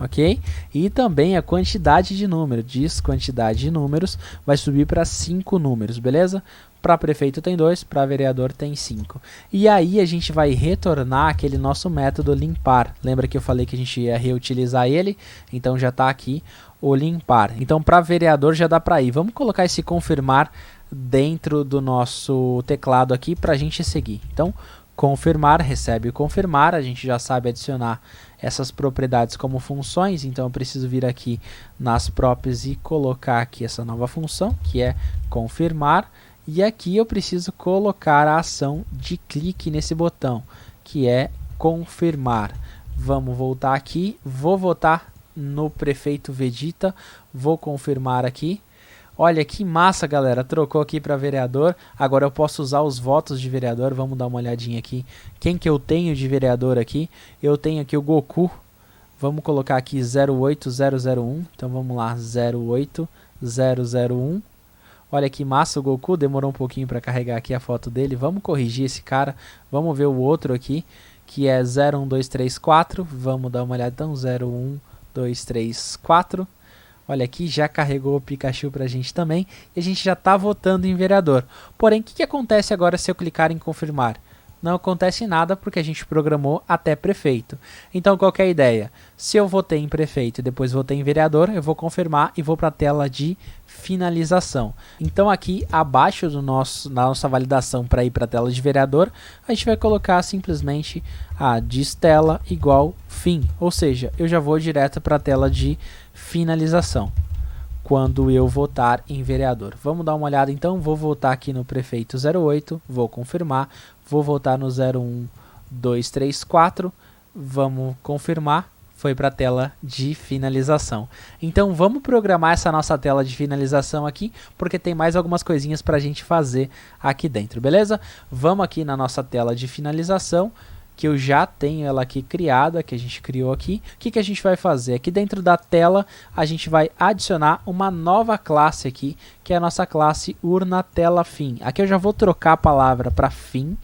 ok? E também a quantidade de número, diz quantidade de números, vai subir para 5 números, beleza? Para prefeito tem 2, para vereador tem 5. E aí a gente vai retornar aquele nosso método limpar. Lembra que eu falei que a gente ia reutilizar ele? Então já está aqui o limpar. Então para vereador já dá para ir. Vamos colocar esse confirmar dentro do nosso teclado aqui para a gente seguir. Então confirmar, recebe confirmar, a gente já sabe adicionar essas propriedades como funções, então eu preciso vir aqui nas props e colocar aqui essa nova função, que é confirmar, e aqui eu preciso colocar a ação de clique nesse botão, que é confirmar. Vamos voltar aqui, vou votar no prefeito Vegeta, vou confirmar aqui. Olha que massa, galera, trocou aqui para vereador, agora eu posso usar os votos de vereador, vamos dar uma olhadinha aqui, quem que eu tenho de vereador aqui, eu tenho aqui o Goku, Vamos colocar aqui 08001, então vamos lá, 08001. Olha que massa o Goku, demorou um pouquinho para carregar aqui a foto dele. Vamos corrigir esse cara, vamos ver o outro aqui, que é 01234. Vamos dar uma olhada então, 01234. Olha aqui, já carregou o Pikachu pra gente também, e a gente já está votando em vereador. Porém, o que acontece agora se eu clicar em confirmar? Não acontece nada porque a gente programou até prefeito. Então qual que é a ideia? Se eu votei em prefeito e depois votei em vereador, eu vou confirmar e vou para a tela de finalização. Então aqui abaixo na nossa validação para ir para a tela de vereador, a gente vai colocar simplesmente a diz tela igual fim. Ou seja, eu já vou direto para a tela de finalização quando eu votar em vereador. Vamos dar uma olhada então, vou votar aqui no prefeito 08, vou confirmar, vou votar no 01234, vamos confirmar, foi para a tela de finalização. Então vamos programar essa nossa tela de finalização aqui, porque tem mais algumas coisinhas para a gente fazer aqui dentro, beleza? Vamos aqui na nossa tela de finalização, que eu já tenho ela aqui criada, que a gente criou aqui. O que a gente vai fazer? Aqui dentro da tela, a gente vai adicionar uma nova classe aqui, que é a nossa classe urna tela fim. Aqui eu já vou trocar a palavra para fim,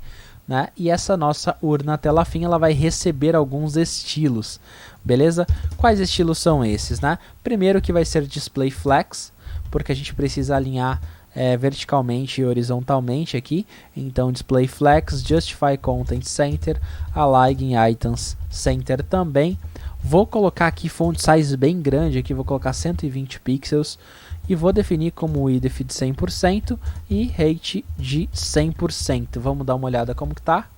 né? E essa nossa urna tela fim, ela vai receber alguns estilos, beleza? Quais estilos são esses, né? Primeiro que vai ser display flex, porque a gente precisa alinhar verticalmente e horizontalmente aqui. Então display flex, justify content center, align items center também. Vou colocar aqui font size bem grande, aqui vou colocar 120 pixels e vou definir como width de 100% e height de 100%. Vamos dar uma olhada como que tá.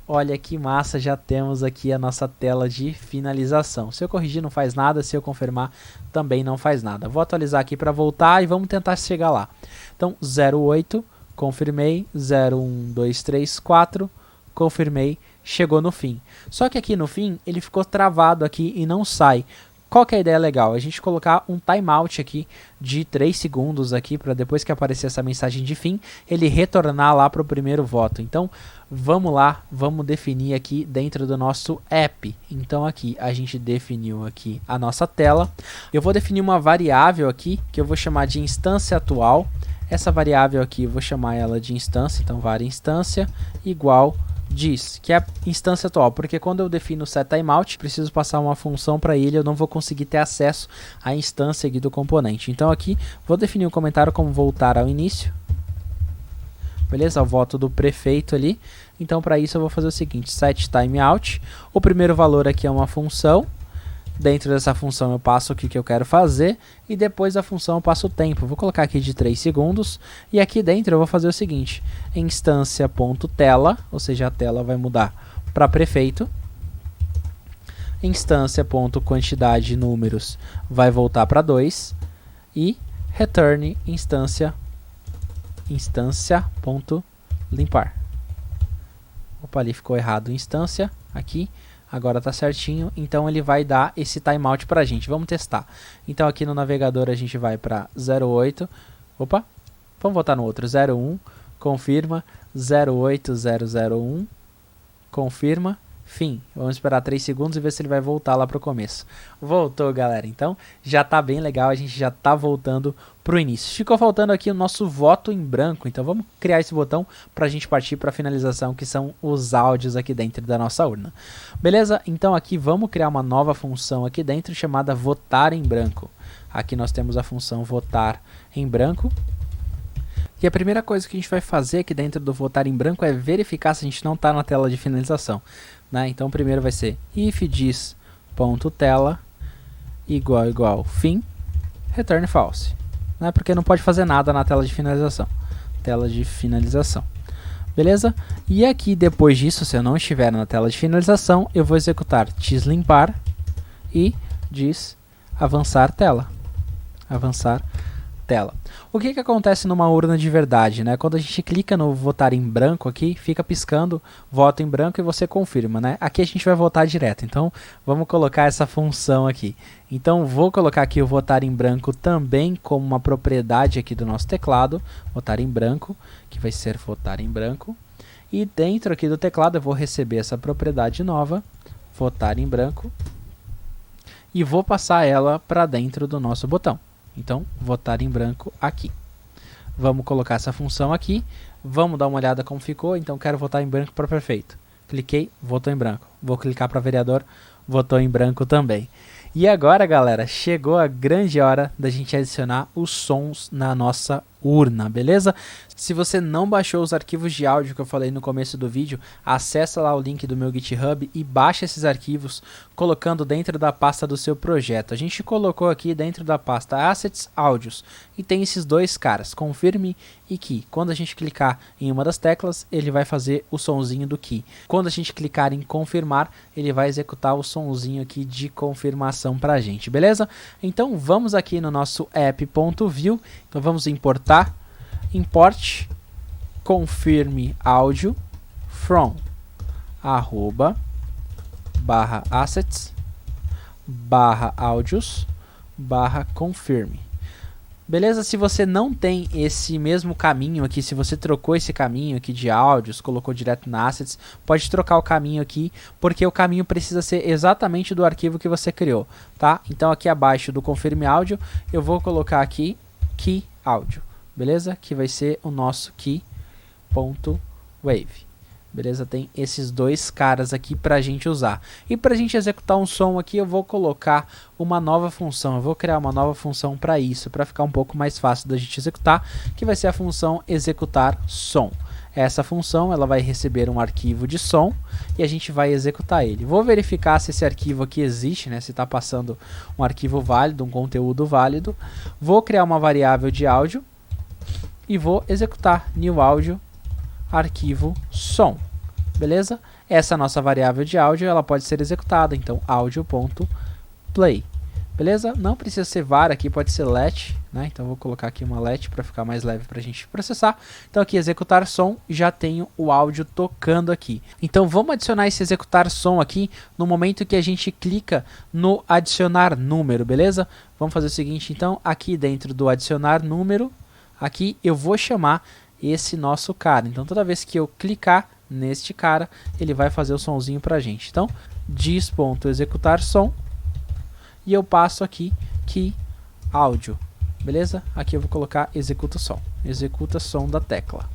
Olha que massa, já temos aqui a nossa tela de finalização. Se eu corrigir não faz nada, se eu confirmar também não faz nada. Vou atualizar aqui para voltar e vamos tentar chegar lá. Então 08, confirmei, 01234, confirmei, chegou no fim. Só que aqui no fim ele ficou travado aqui e não sai. Qual que é a ideia legal? A gente colocar um timeout aqui de 3 segundos aqui para depois que aparecer essa mensagem de fim, ele retornar lá para o primeiro voto. Então vamos lá, vamos definir aqui dentro do nosso app. Então aqui a gente definiu aqui a nossa tela. Eu vou definir uma variável aqui que eu vou chamar de instância atual. Essa variável aqui eu vou chamar ela de instância, então var instância igual diz, que é a instância atual, porque quando eu defino o setTimeout, preciso passar uma função para ele, eu não vou conseguir ter acesso à instância aqui do componente. Então aqui vou definir um comentário como voltar ao início, beleza? O voto do prefeito ali. Então para isso eu vou fazer o seguinte, setTimeout, o primeiro valor aqui é uma função, dentro dessa função eu passo o que eu quero fazer e depois da função eu passo o tempo. Vou colocar aqui de 3 segundos e aqui dentro eu vou fazer o seguinte, instância.tela, ou seja, a tela vai mudar para prefeito, instância.quantidade de números vai voltar para 2 e return instância.limpar. Opa, ali ficou errado instância, aqui. Agora tá certinho, então ele vai dar esse timeout pra gente. Vamos testar. Então aqui no navegador a gente vai para 08. Opa, vamos voltar no outro. 01, confirma. 08001, confirma. Fim. Vamos esperar 3 segundos e ver se ele vai voltar lá pro começo. Voltou, galera. Então já tá bem legal, a gente já tá voltando pro início. Ficou faltando aqui o nosso voto em branco, então vamos criar esse botão pra gente partir pra finalização, que são os áudios aqui dentro da nossa urna. Beleza? Então aqui vamos criar uma nova função aqui dentro chamada votar em branco. Aqui nós temos a função votar em branco. E a primeira coisa que a gente vai fazer aqui dentro do votar em branco é verificar se a gente não está na tela de finalização, né? Então primeiro vai ser if diz.tela igual fim, return false, né? Porque não pode fazer nada na tela de finalização. Tela de finalização. Beleza? E aqui depois disso, se eu não estiver na tela de finalização, eu vou executar diz_limpar e diz avançar tela. Avançar tela. O que acontece numa urna de verdade, né? Quando a gente clica no votar em branco aqui, fica piscando voto em branco e você confirma, né? Aqui a gente vai votar direto, então vamos colocar essa função aqui. Então vou colocar aqui o votar em branco também como uma propriedade aqui do nosso teclado, votar em branco, que vai ser votar em branco. E dentro aqui do teclado eu vou receber essa propriedade nova, votar em branco. e vou passar ela para dentro do nosso botão. Então, votar em branco aqui. Vamos colocar essa função aqui, vamos dar uma olhada como ficou. Então, quero votar em branco para prefeito. Cliquei, votou em branco. Vou clicar para vereador, votou em branco também. E agora, galera, chegou a grande hora da gente adicionar os sons na nossa urna, beleza? Se você não baixou os arquivos de áudio que eu falei no começo do vídeo, acessa lá o link do meu GitHub e baixa esses arquivos colocando dentro da pasta do seu projeto. A gente colocou aqui dentro da pasta Assets, Áudios, e tem esses dois caras, Confirm e Key. Quando a gente clicar em uma das teclas, ele vai fazer o sonzinho do Key. Quando a gente clicar em confirmar, ele vai executar o sonzinho aqui de confirmação pra gente, beleza? Então vamos aqui no nosso app.view, então vamos importar, import confirm áudio from @assets /áudios /confirm. Beleza? Se você não tem esse mesmo caminho aqui, se você trocou esse caminho aqui de áudios, colocou direto na Assets, pode trocar o caminho aqui, porque o caminho precisa ser exatamente do arquivo que você criou, tá? Então aqui abaixo do Confirm Áudio, eu vou colocar aqui Key Áudio, beleza? Que vai ser o nosso key.wave. Beleza? Tem esses dois caras aqui pra gente usar. E pra gente executar um som aqui, eu vou colocar uma nova função. Eu vou criar uma nova função para isso, para ficar um pouco mais fácil da gente executar, que vai ser a função executar som. Essa função, ela vai receber um arquivo de som e a gente vai executar ele. Vou verificar se esse arquivo aqui existe, né? Se está passando um arquivo válido, um conteúdo válido. Vou criar uma variável de áudio e vou executar new áudio arquivo som, beleza? Essa nossa variável de áudio, ela pode ser executada, então audio.play, beleza? Não precisa ser var aqui, pode ser let, né? Então vou colocar aqui uma let para ficar mais leve para a gente processar. Então aqui executar som, já tenho o áudio tocando aqui. Então vamos adicionar esse executar som aqui no momento que a gente clica no adicionar número, beleza? Vamos fazer o seguinte, então aqui dentro do adicionar número, aqui eu vou chamar esse nosso cara. Então toda vez que eu clicar neste cara, ele vai fazer o sonzinho pra gente. Então dis.executar som e eu passo aqui que áudio, beleza? Aqui eu vou colocar executa som da tecla,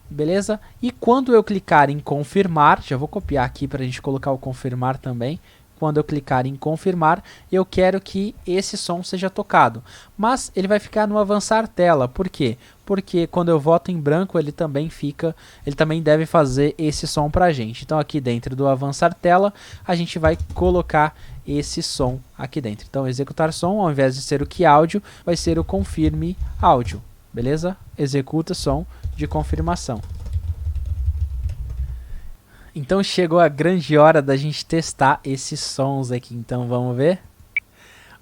beleza? E quando eu clicar em confirmar, já vou copiar aqui para a gente colocar o confirmar também. Quando eu clicar em confirmar, eu quero que esse som seja tocado, mas ele vai ficar no avançar tela. Por quê? Porque quando eu voto em branco, ele também deve fazer esse som pra gente. Então aqui dentro do avançar tela, a gente vai colocar esse som aqui dentro. Então executar som, ao invés de ser o key áudio, vai ser o confirm áudio, beleza? Executa som de confirmação. Então chegou a grande hora da gente testar esses sons aqui, então vamos ver?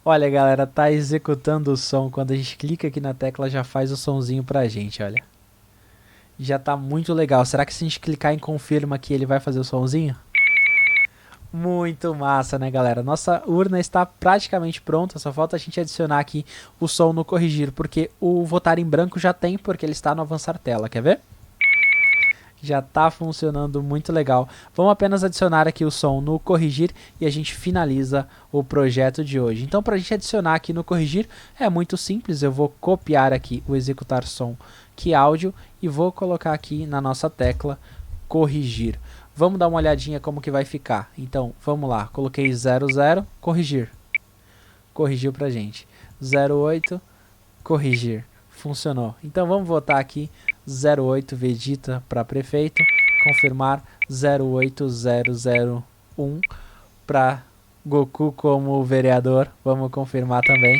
Olha galera, tá executando o som, quando a gente clica aqui na tecla já faz o sonzinho pra gente, olha. Já tá muito legal, será que se a gente clicar em confirma aqui ele vai fazer o sonzinho? Muito massa, né galera? Nossa urna está praticamente pronta, só falta a gente adicionar aqui o som no corrigir, porque o votar em branco já tem, porque ele está no avançar tela, quer ver? Já está funcionando muito legal. Vamos apenas adicionar aqui o som no corrigir e a gente finaliza o projeto de hoje. Então para a gente adicionar aqui no corrigir é muito simples. Eu vou copiar aqui o executar som que áudio e vou colocar aqui na nossa tecla corrigir. Vamos dar uma olhadinha como que vai ficar. Então vamos lá, coloquei 00, corrigir. Corrigiu pra gente. 08, corrigir. Funcionou. Então vamos votar aqui 08 Vegeta para prefeito, confirmar 08001 para Goku como vereador, vamos confirmar também.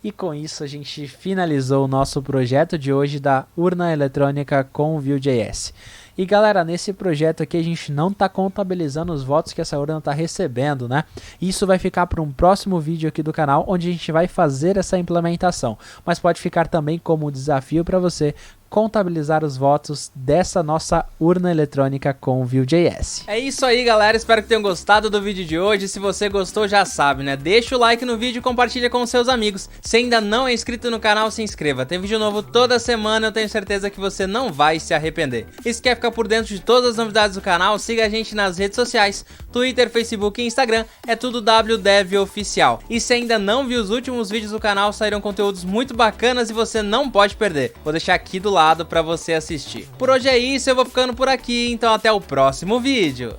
E com isso a gente finalizou o nosso projeto de hoje da urna eletrônica com Vue.js. E galera, nesse projeto aqui a gente não está contabilizando os votos que essa urna está recebendo, né? Isso vai ficar para um próximo vídeo aqui do canal, onde a gente vai fazer essa implementação. Mas pode ficar também como desafio para você contabilizar os votos dessa nossa urna eletrônica com Vue.js. É isso aí galera, espero que tenham gostado do vídeo de hoje. Se você gostou já sabe, né? Deixa o like no vídeo e compartilha com seus amigos. Se ainda não é inscrito no canal, se inscreva. Tem vídeo novo toda semana, eu tenho certeza que você não vai se arrepender. E se quer ficar por dentro de todas as novidades do canal, siga a gente nas redes sociais. Twitter, Facebook e Instagram, é tudo WDev Oficial. E se ainda não viu os últimos vídeos do canal, saíram conteúdos muito bacanas e você não pode perder. Vou deixar aqui do lado pra você assistir. Por hoje é isso, eu vou ficando por aqui, então até o próximo vídeo.